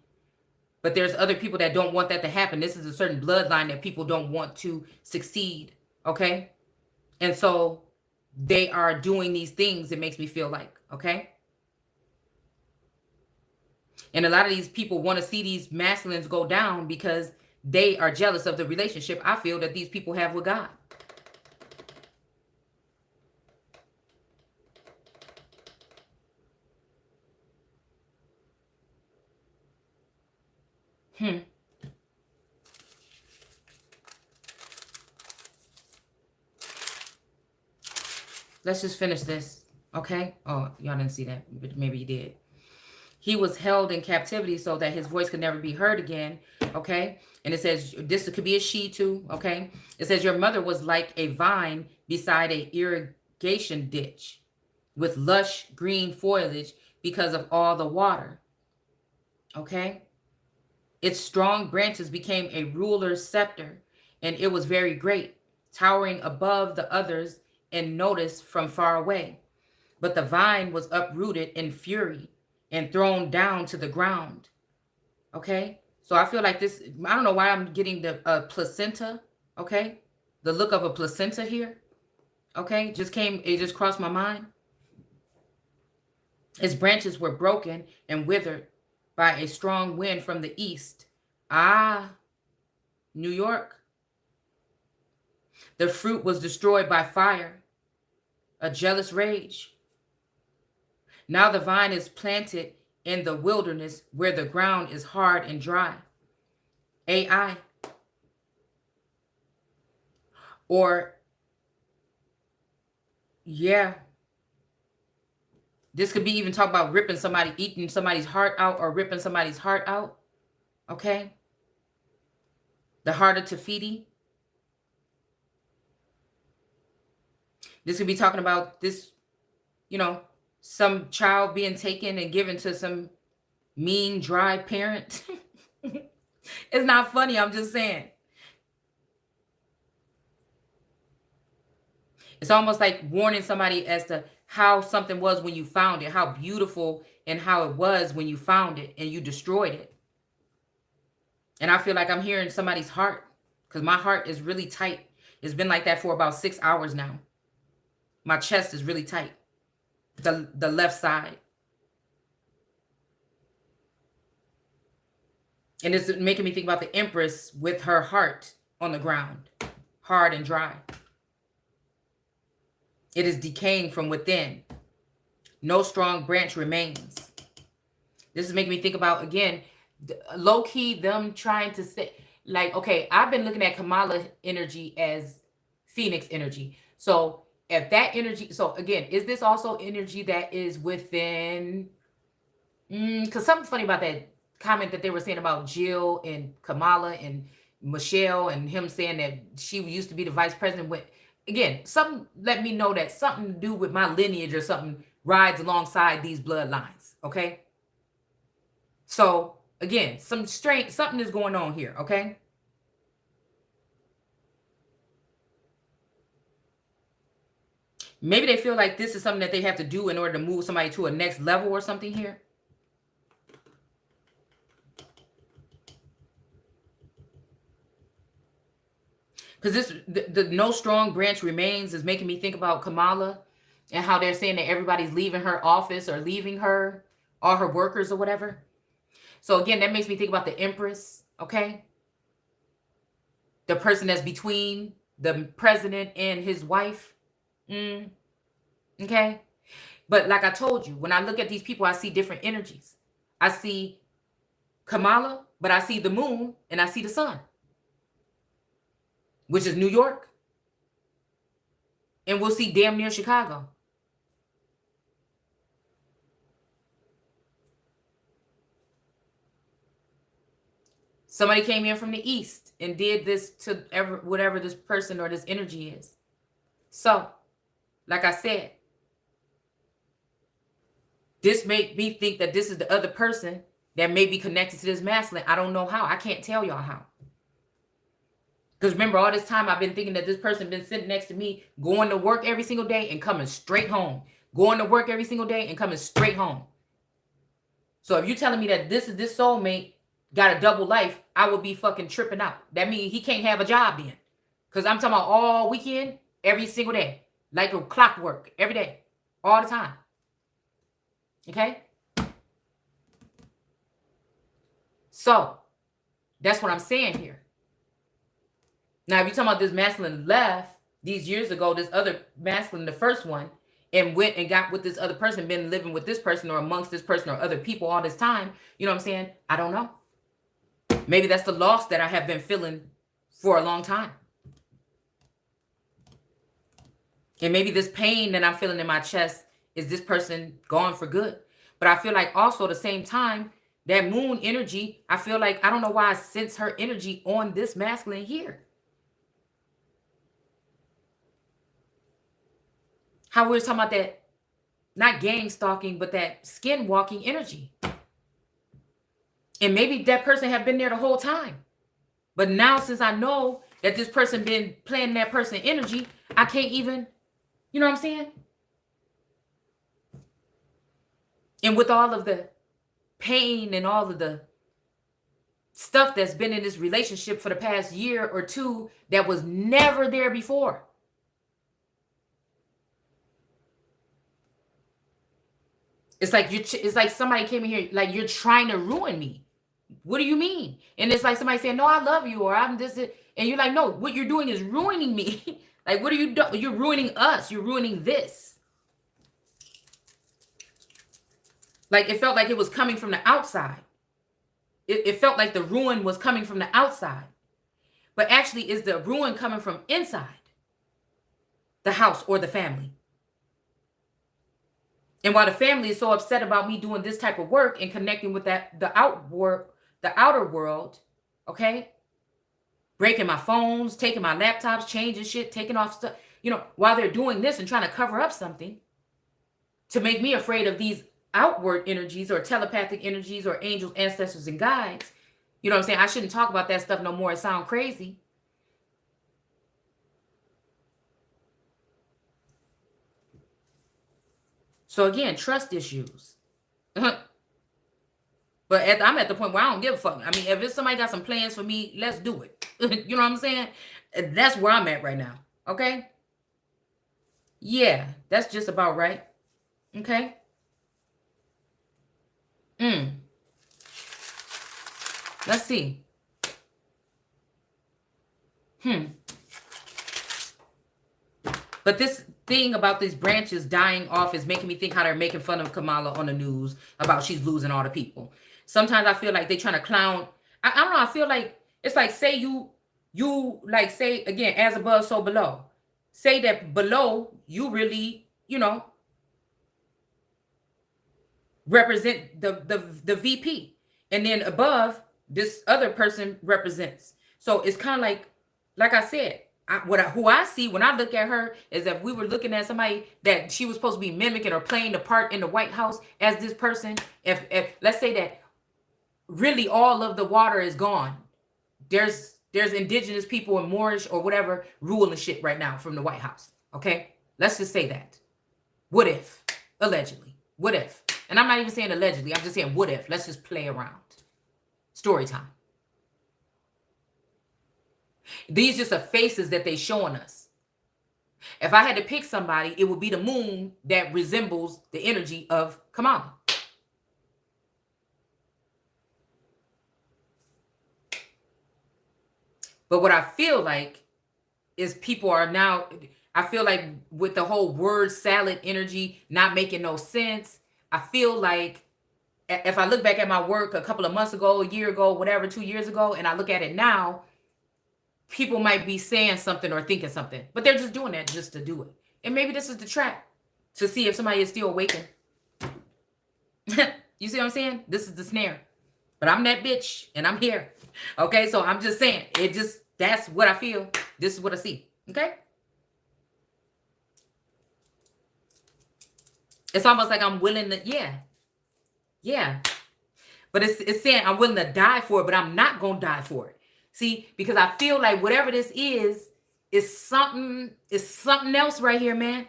But there's other people that don't want that to happen. This is a certain bloodline that people don't want to succeed, okay? And so they are doing these things, it makes me feel like, okay? And a lot of these people want to see these masculines go down because they are jealous of the relationship I feel that these people have with God. Let's just finish this, okay? Oh, y'all didn't see that, but maybe you did. He was held in captivity so that his voice could never be heard again, okay? And it says, this could be a she too, okay? It says, your mother was like a vine beside a irrigation ditch with lush green foliage because of all the water, okay? Its strong branches became a ruler's scepter, and it was very great, towering above the others and noticed from far away. But the vine was uprooted in fury and thrown down to the ground. Okay? So I feel like this, I don't know why I'm getting the placenta, okay? The look of a placenta here, Okay, it just crossed my mind. Its branches were broken and withered by a strong wind from the east. Ah, New York. The fruit was destroyed by fire, a jealous rage. Now the vine is planted in the wilderness where the ground is hard and dry. AI. Or, yeah. This could be even talk about eating somebody's heart out, or ripping somebody's heart out. Okay. The heart of 𝑘𝑒𝓠. This could be talking about this, some child being taken and given to some mean, dry parent. It's not funny. I'm just saying. It's almost like warning somebody as to how something was when you found it, how beautiful and how it was when you found it and you destroyed it. And I feel like I'm hearing somebody's heart, because my heart is really tight. It's been like that for about 6 hours now. My chest is really tight. The left side. And it's making me think about the Empress with her heart on the ground, hard and dry. It is decaying from within. No strong branch remains. This is making me think about, again, low-key them trying to say, like, okay, I've been looking at Kamala energy as Phoenix energy. So if that energy, so again, is this also energy that is within, because something's funny about that comment that they were saying about Jill and Kamala and Michelle, and him saying that she used to be the vice president. With, again, something let me know that something to do with my lineage or something rides alongside these bloodlines. Okay. So again, something is going on here. Okay. Maybe they feel like this is something that they have to do in order to move somebody to a next level or something here. Because the no strong branch remains is making me think about Kamala and how they're saying that everybody's leaving her office or leaving her, all her workers or whatever. So again, that makes me think about the Empress, okay? The person that's between the president and his wife. Okay? But like I told you, when I look at these people, I see different energies. I see Kamala, but I see the moon and I see the sun, which is New York. And we'll see damn near Chicago. Somebody came in from the east and did this to whatever this person or this energy is. So, like I said, this made me think that this is the other person that may be connected to this masculine. I don't know how. I can't tell y'all how. Because remember, all this time I've been thinking that this person been sitting next to me, going to work every single day and coming straight home. Going to work every single day and coming straight home. So if you're telling me that this is this soulmate got a double life, I would be fucking tripping out. That means he can't have a job then. Because I'm talking about all weekend, every single day. Like a clockwork, every day. All the time. Okay? So, that's what I'm saying here. Now, if you're talking about this masculine left these years ago, this other masculine, the first one, and went and got with this other person, been living with this person or amongst this person or other people all this time, you know what I'm saying? I don't know. Maybe that's the loss that I have been feeling for a long time. And maybe this pain that I'm feeling in my chest is this person gone for good. But I feel like also at the same time, that moon energy, I feel like, I don't know why I sense her energy on this masculine here. How we were talking about that, not gang stalking, but that skin walking energy. And maybe that person have been there the whole time. But now since I know that this person been playing that person energy, I can't even, you know what I'm saying? And with all of the pain and all of the stuff that's been in this relationship for the past year or two that was never there before. It's like it's like somebody came in here, like you're trying to ruin me. What do you mean? And it's like somebody saying, no, I love you, or I'm this, and you're like, no, what you're doing is ruining me. Like, what are you doing? You're ruining us. You're ruining this. Like, it felt like it was coming from the outside. It felt like the ruin was coming from the outside. But actually, is the ruin coming from inside the house or the family? And while the family is so upset about me doing this type of work and connecting with the outer world, okay? Breaking my phones, taking my laptops, changing shit, taking off stuff, while they're doing this and trying to cover up something to make me afraid of these outward energies or telepathic energies or angels, ancestors, and guides. You know what I'm saying? I shouldn't talk about that stuff no more. It sounds crazy. So again, trust issues. But I'm at the point where I don't give a fuck. I mean, if it's somebody got some plans for me, let's do it. You know what I'm saying? That's where I'm at right now. Okay? Yeah, that's just about right. Okay? Let's see. But this thing about these branches dying off is making me think how they're making fun of Kamala on the news about she's losing all the people. Sometimes I feel like they're trying to clown. I don't know. I feel like it's like, say you like, say again, as above, so below. Say that below you really, represent the VP. And then above, this other person represents. So it's kind of like I said, who I see when I look at her is that we were looking at somebody that she was supposed to be mimicking or playing the part in the White House as this person. If let's say that really all of the water is gone, there's indigenous people and Moorish or whatever ruling shit right now from the White House. Okay, let's just say that. What if? Allegedly. What if? And I'm not even saying allegedly. I'm just saying what if. Let's just play around. Story time. These just are faces that they showing us. If I had to pick somebody, it would be the moon that resembles the energy of Kamala. But what I feel like is people are now, I feel like with the whole word salad energy not making no sense, I feel like if I look back at my work a couple of months ago, a year ago, whatever, 2 years ago, and I look at it now, people might be saying something or thinking something, but they're just doing that just to do it. And maybe this is the trap to see if somebody is still awakened. You see what I'm saying? This is the snare. But I'm that bitch and I'm here. Okay, so I'm just saying, that's what I feel. This is what I see. Okay? It's almost like I'm willing to, yeah. But it's saying I'm willing to die for it, but I'm not going to die for it. See, because I feel like whatever this is something else right here, man.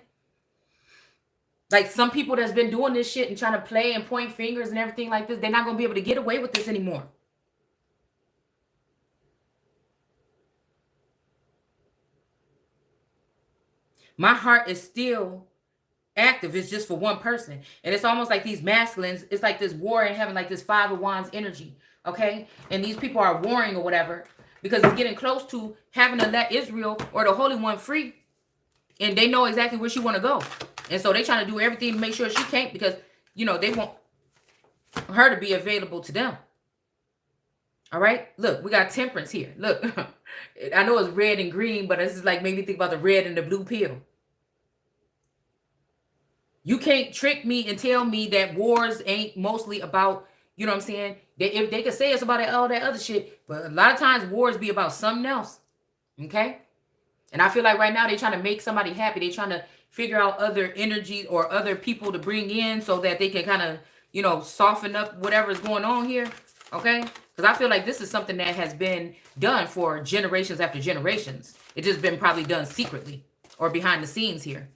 Like some people that's been doing this shit and trying to play and point fingers and everything like this, they're not going to be able to get away with this anymore. My heart is still active. It's just for one person. And it's almost like these masculines, it's like this war in heaven, like this Five of Wands energy. Okay? And these people are warring or whatever because it's getting close to having to let Israel or the Holy One free. And they know exactly where she want to go. And so they trying to do everything to make sure she can't because, they want her to be available to them. All right? Look, we got temperance here. Look, I know it's red and green, but this is like made me think about the red and the blue pill. You can't trick me and tell me that wars ain't mostly about, you know what I'm saying? If they could say it's about all that other shit, but a lot of times wars be about something else. Okay? And I feel like right now they're trying to make somebody happy. They're trying to figure out other energy or other people to bring in so that they can kind of, soften up whatever's going on here. Okay? Because I feel like this is something that has been done for generations after generations. It's just been probably done secretly or behind the scenes here.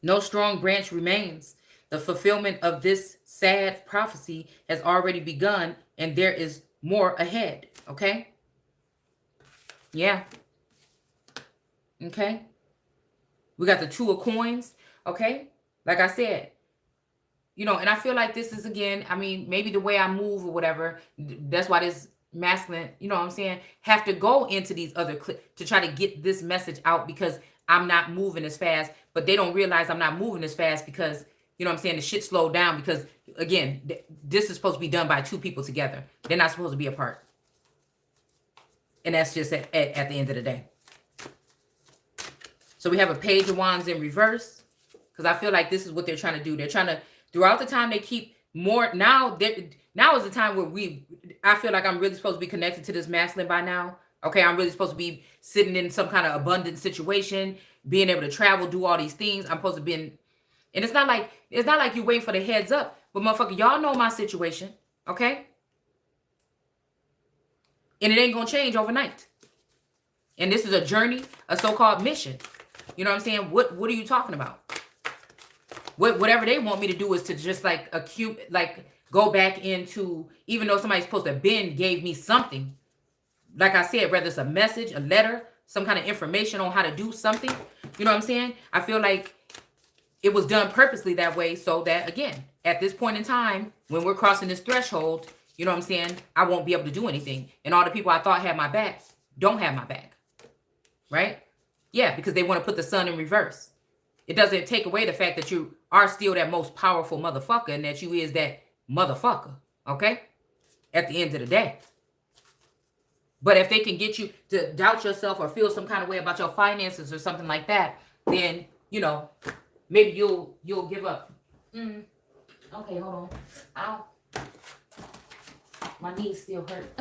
No strong branch remains. The fulfillment of this sad prophecy has already begun, and there is more ahead. Okay? Yeah. Okay. We got the 2 of coins. Okay. Like I said, you know, and I feel like this is, again, I mean, maybe the way I move or whatever, that's why this masculine, you know what I'm saying, have to go into these other to try to get this message out, because I'm not moving as fast, but they don't realize I'm not moving as fast because, you know what I'm saying, the shit slowed down, because again, this is supposed to be done by 2 people together. They're not supposed to be apart. And that's just at the end of the day. So we have a Page of Wands in reverse, because I feel like this is what they're trying to do. They're trying to, throughout the time, they keep more. Now is the time where I feel like I'm really supposed to be connected to this masculine by now. Okay, I'm really supposed to be sitting in some kind of abundant situation, being able to travel, do all these things. I'm supposed to be in, and it's not like you waiting for the heads up, but motherfucker, y'all know my situation, okay? And it ain't gonna change overnight. And this is a journey, a so-called mission. You know what I'm saying? What are you talking about? Whatever they want me to do is to just like go back into, even though somebody's supposed to have been gave me something. Like I said, whether it's a message, a letter, some kind of information on how to do something. You know what I'm saying? I feel like it was done purposely that way, so that, again, at this point in time, when we're crossing this threshold, you know what I'm saying, I won't be able to do anything. And all the people I thought had my back don't have my back. Right? Yeah, because they want to put the sun in reverse. It doesn't take away the fact that you are still that most powerful motherfucker and that you is that motherfucker. Okay? At the end of the day. But if they can get you to doubt yourself or feel some kind of way about your finances or something like that, then, you know, maybe you'll give up. Okay, hold on. Ow. My knees still hurt.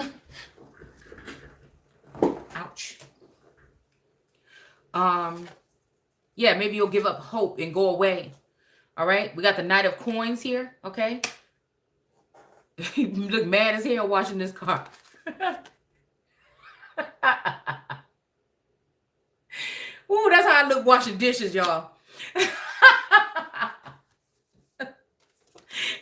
Ouch. Yeah, maybe you'll give up hope and go away. All right. We got the Knight of Coins here. Okay. You look mad as hell washing this car. Ooh, that's how I look washing dishes, y'all.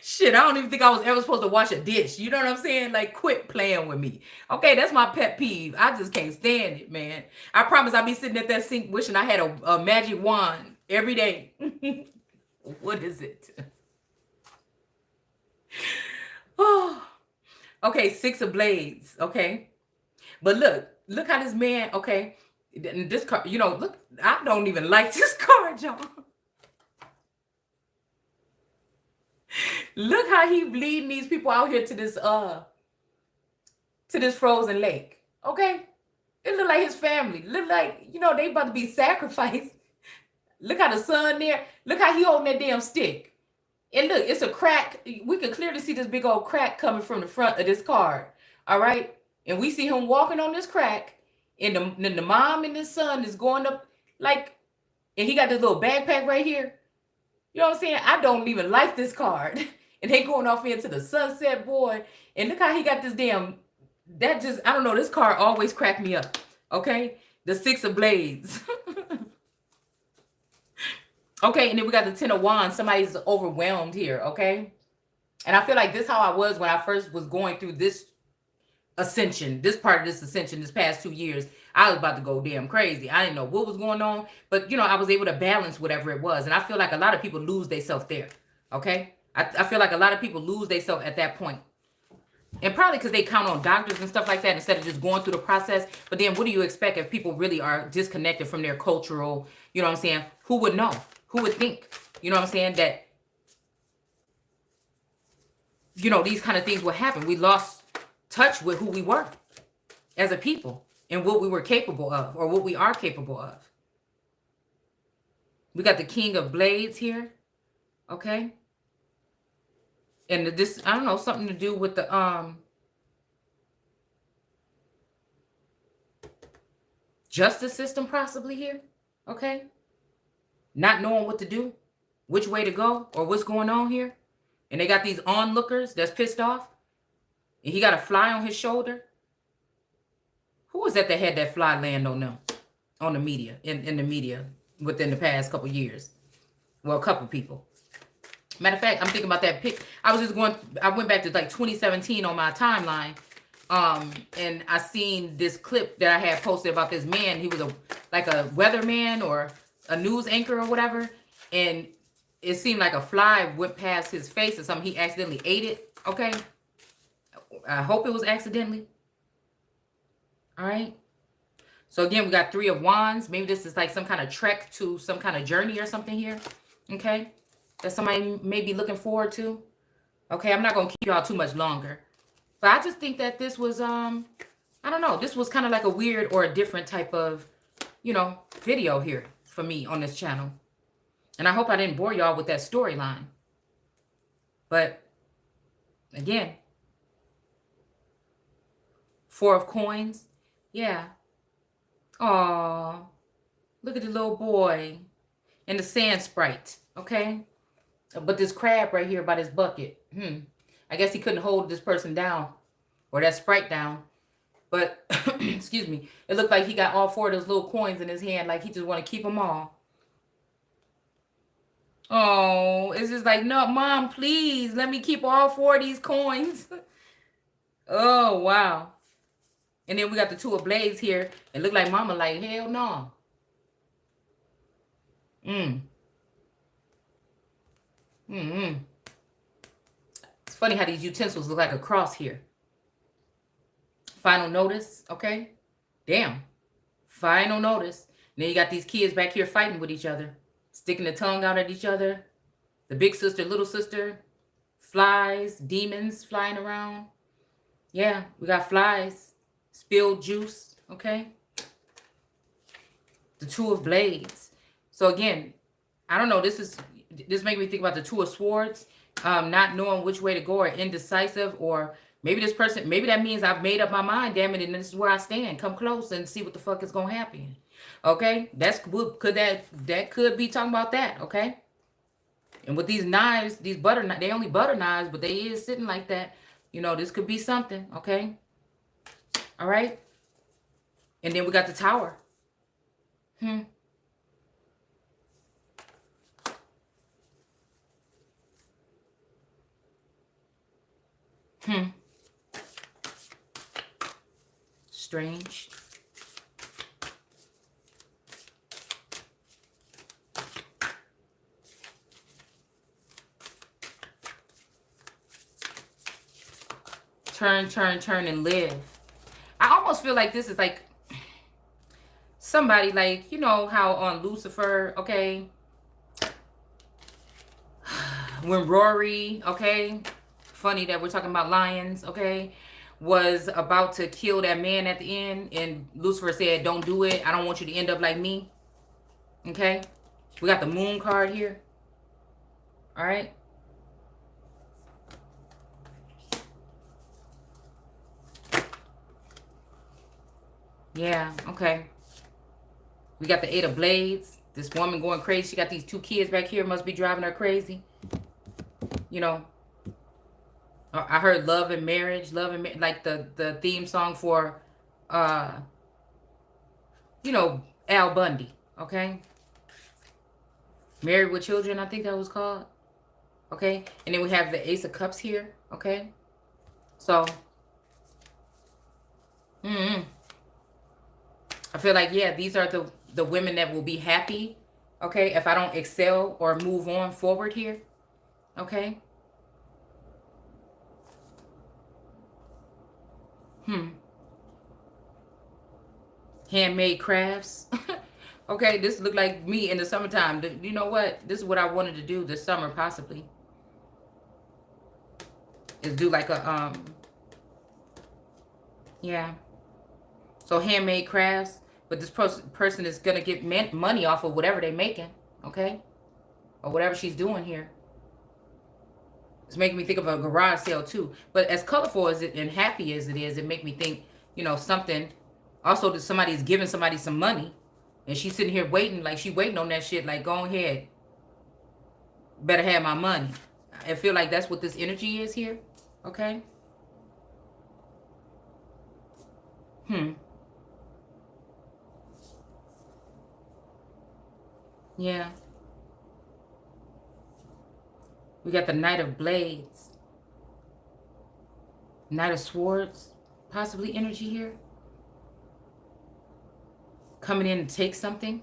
Shit, I don't even think I was ever supposed to wash a dish. You know what I'm saying? Like, quit playing with me. Okay, that's my pet peeve. I just can't stand it, man. I promise I'll be sitting at that sink wishing I had a magic wand every day. What is it? Oh, okay, 6 of Blades. Okay, but look how this man. Okay, this card. You know, look, I don't even like this card, y'all. Look how he leading these people out here to this frozen lake. Okay, it look like his family. Look like, you know, they about to be sacrificed. Look how the sun there. Look how he holding that damn stick. And look, it's a crack. We can clearly see this big old crack coming from the front of this card. All right, and we see him walking on this crack, and the mom and the son is going up like, and he got this little backpack right here. You know what I'm saying? I don't even like this card. And they going off into the sunset, boy. And look how he got this damn, that just, I don't know, this card always cracked me up. Okay? The 6 of Blades. Okay, and then we got the 10 of Wands. Somebody's overwhelmed here, okay? And I feel like this is how I was when I first was going through this ascension, this part of this ascension, this past 2 years. I was about to go damn crazy. I didn't know what was going on, but, you know, I was able to balance whatever it was. And I feel like a lot of people lose themselves there, okay? I feel like a lot of people lose themselves at that point. And probably because they count on doctors and stuff like that instead of just going through the process. But then what do you expect if people really are disconnected from their cultural, you know what I'm saying? Who would know? Who would think, you know what I'm saying, that, you know, these kind of things would happen. We lost touch with who we were as a people and what we were capable of, or what we are capable of. We got the King of Blades here, okay? And this, I don't know, something to do with the justice system possibly here, okay? Not knowing what to do, which way to go, or what's going on here. And they got these onlookers that's pissed off. And he got a fly on his shoulder. Who was that had that fly land on them? On the media, in the media within the past couple years. Well, a couple people. Matter of fact, I'm thinking about that pic. I went back to like 2017 on my timeline. And I seen this clip that I had posted about this man. He was like a weatherman or a news anchor or whatever. And it seemed like a fly went past his face or something. He accidentally ate it. Okay. I hope it was accidentally. All right. So again, we got 3 of Wands. Maybe this is like some kind of trek to some kind of journey or something here. Okay. That somebody may be looking forward to. Okay. I'm not going to keep y'all too much longer. But I just think that this was, I don't know. This was kind of like a weird or a different type of, you know, video here for me on this channel. And I hope I didn't bore y'all with that storyline. But again, 4 of Coins. Yeah. Aw. Look at the little boy and the sand sprite. Okay. But this crab right here by this bucket. I guess he couldn't hold this person down or that sprite down. But, excuse me, it looked like he got all 4 of those little coins in his hand. Like he just want to keep them all. Oh, it's just like, no, Mom, please let me keep all 4 of these coins. Oh, wow. And then we got the 2 of Blades here. It looked like Mama like, hell no. It's funny how these utensils look like a cross here. Final notice, okay? Damn. Final notice. And then you got these kids back here fighting with each other. Sticking the tongue out at each other. The big sister, little sister. Flies, demons flying around. Yeah, we got flies. Spilled juice, okay? The 2 of Blades. So again, I don't know. This makes me think about the 2 of Swords. Not knowing which way to go or indecisive, or maybe this person, maybe that means I've made up my mind, damn it, and this is where I stand. Come close and see what the fuck is gonna happen. Okay, that could be talking about that. Okay, and with these knives, these butter knives, they only butter knives, but they is sitting like that. You know, this could be something. Okay, all right, and then we got the Tower. Strange. Turn, turn, turn, and live. I almost feel like this is like somebody, like, you know how on Lucifer, okay, when Rory, okay, funny that we're talking about lions, okay, was about to kill that man at the end, and Lucifer said, don't do it. I don't want you to end up like me. Okay, we got the Moon card here. All right. Yeah, okay. We got the 8 of Blades. This woman going crazy. She got these 2 kids back here. Must be driving her crazy. You know, I heard Love and Marriage. Like the theme song for, you know, Al Bundy. Okay. Married with Children, I think that was called. Okay. And then we have the Ace of Cups here. Okay. So, I feel like, yeah, these are the women that will be happy, okay, if I don't excel or move on forward here, okay? Handmade crafts. Okay, this look like me in the summertime. You know what? This is what I wanted to do this summer, possibly. Is do like a, yeah. So handmade crafts, but this person is going to get money off of whatever they're making, okay? Or whatever she's doing here. It's making me think of a garage sale too. But as colorful as it and happy as it is, it make me think, you know, something. Also, that somebody's giving somebody some money. And she's sitting here waiting, like she waiting on that shit, like, go ahead. Better have my money. I feel like that's what this energy is here, okay? Yeah. We got the Knight of Blades. Knight of Swords. possibly energy here. Coming in to take something,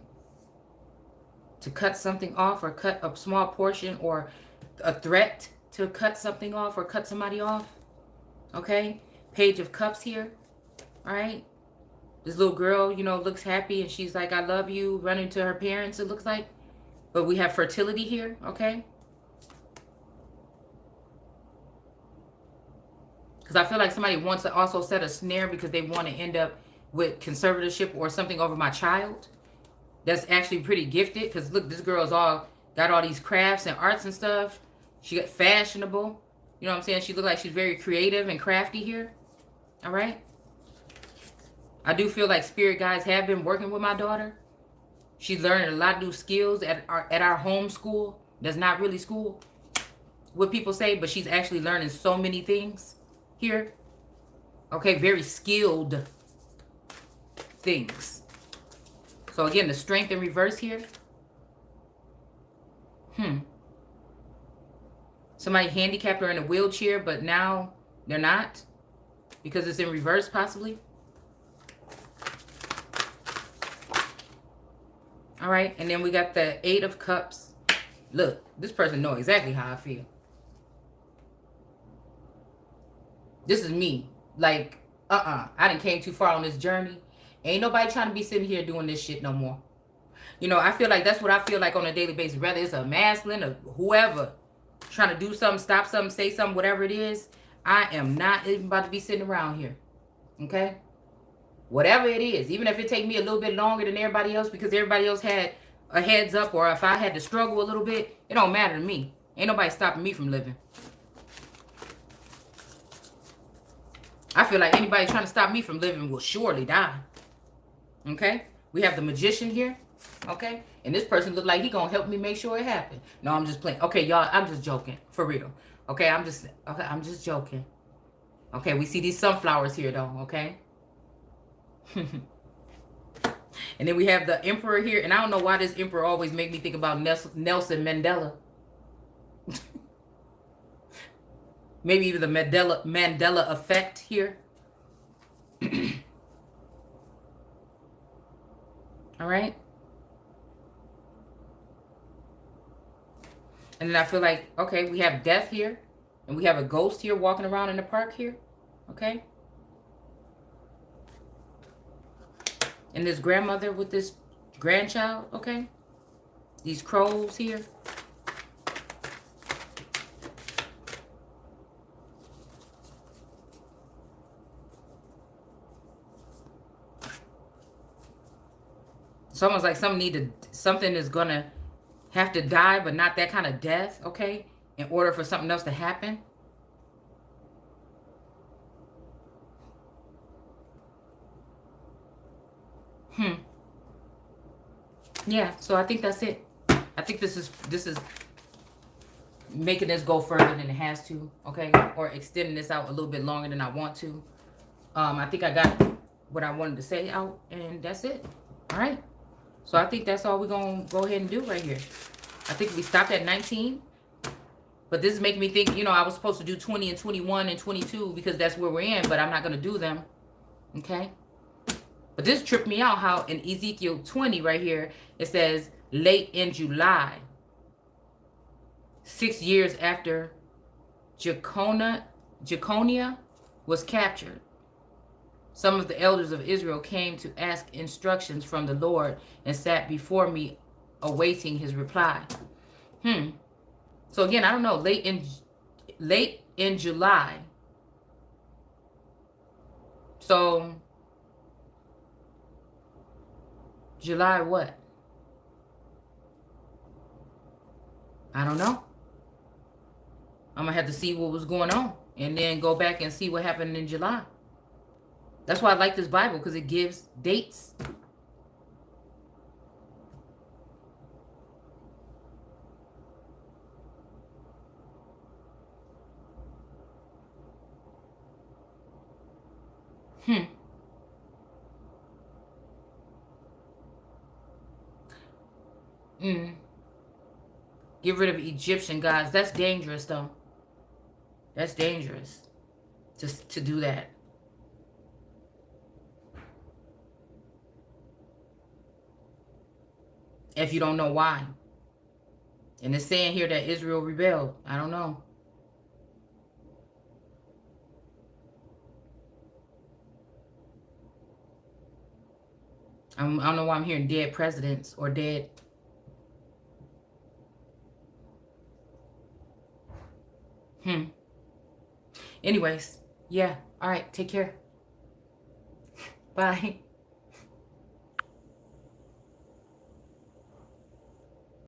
to cut something off, or cut a small portion, or a threat to cut something off or cut somebody off. Okay? Page of Cups here. All right? This little girl, you know, looks happy and she's like, I love you, running to her parents, it looks like. But we have fertility here, okay? Because I feel like somebody wants to also set a snare because they want to end up with conservatorship or something over my child. That's actually pretty gifted. Because look, this girl's got all these crafts and arts and stuff. She got fashionable. You know what I'm saying? She looks like she's very creative and crafty here. All right? I do feel like spirit guides have been working with my daughter. She's learning a lot of new skills at our home school. That's not really school, what people say, but she's actually learning so many things here. Okay, very skilled things. So again, the Strength in reverse here. Somebody handicapped her in a wheelchair, but now they're not because it's in reverse possibly. All right, and then we got the Eight of Cups. Look, this person knows exactly how I feel. This is me. Like, I done came too far on this journey. Ain't nobody trying to be sitting here doing this shit no more. You know, I feel like that's what I feel like on a daily basis. Whether it's a masculine or whoever trying to do something, stop something, say something, whatever it is, I am not even about to be sitting around here. Okay? Whatever it is, even if it take me a little bit longer than everybody else because everybody else had a heads up, or if I had to struggle a little bit, it don't matter to me. Ain't nobody stopping me from living. I feel like anybody trying to stop me from living will surely die. Okay? We have the Magician here. Okay? And this person look like he gonna help me make sure it happen. No, I'm just playing. Okay, y'all, I'm just joking. For real. Okay, I'm just joking. Okay, we see these sunflowers here though, okay? And then we have the Emperor here. And I don't know why this Emperor always make me think about Nelson Mandela. Maybe even the Mandela effect here. All right. And then I feel like, okay, we have Death here. And we have a ghost here walking around in the park here. Okay. And this grandmother with this grandchild, okay? These crows here. It's almost like something is gonna have to die, but not that kind of death, okay? In order for something else to happen. Yeah, so I think that's it. I think this is making this go further than it has to, okay? Or extending this out a little bit longer than I want to. I think I got what I wanted to say out, and that's it. All right. So I think that's all we're going to go ahead and do right here. I think we stopped at 19. But this is making me think, you know, I was supposed to do 20 and 21 and 22 because that's where we're in, but I'm not going to do them. Okay? But this tripped me out how in Ezekiel 20 right here, it says late in July, 6 years after Jeconiah was captured, some of the elders of Israel came to ask instructions from the Lord and sat before me awaiting his reply. So again, I don't know, late in July. So July what? I don't know. I'm going to have to see what was going on and then go back and see what happened in July. That's why I like this Bible, because it gives dates. Get rid of Egyptian gods. That's dangerous, though. That's dangerous. Just to do that. if you don't know why. And it's saying here that Israel rebelled. I don't know. I don't know why I'm hearing dead presidents or dead. Anyways, yeah. All right. Take care. Bye.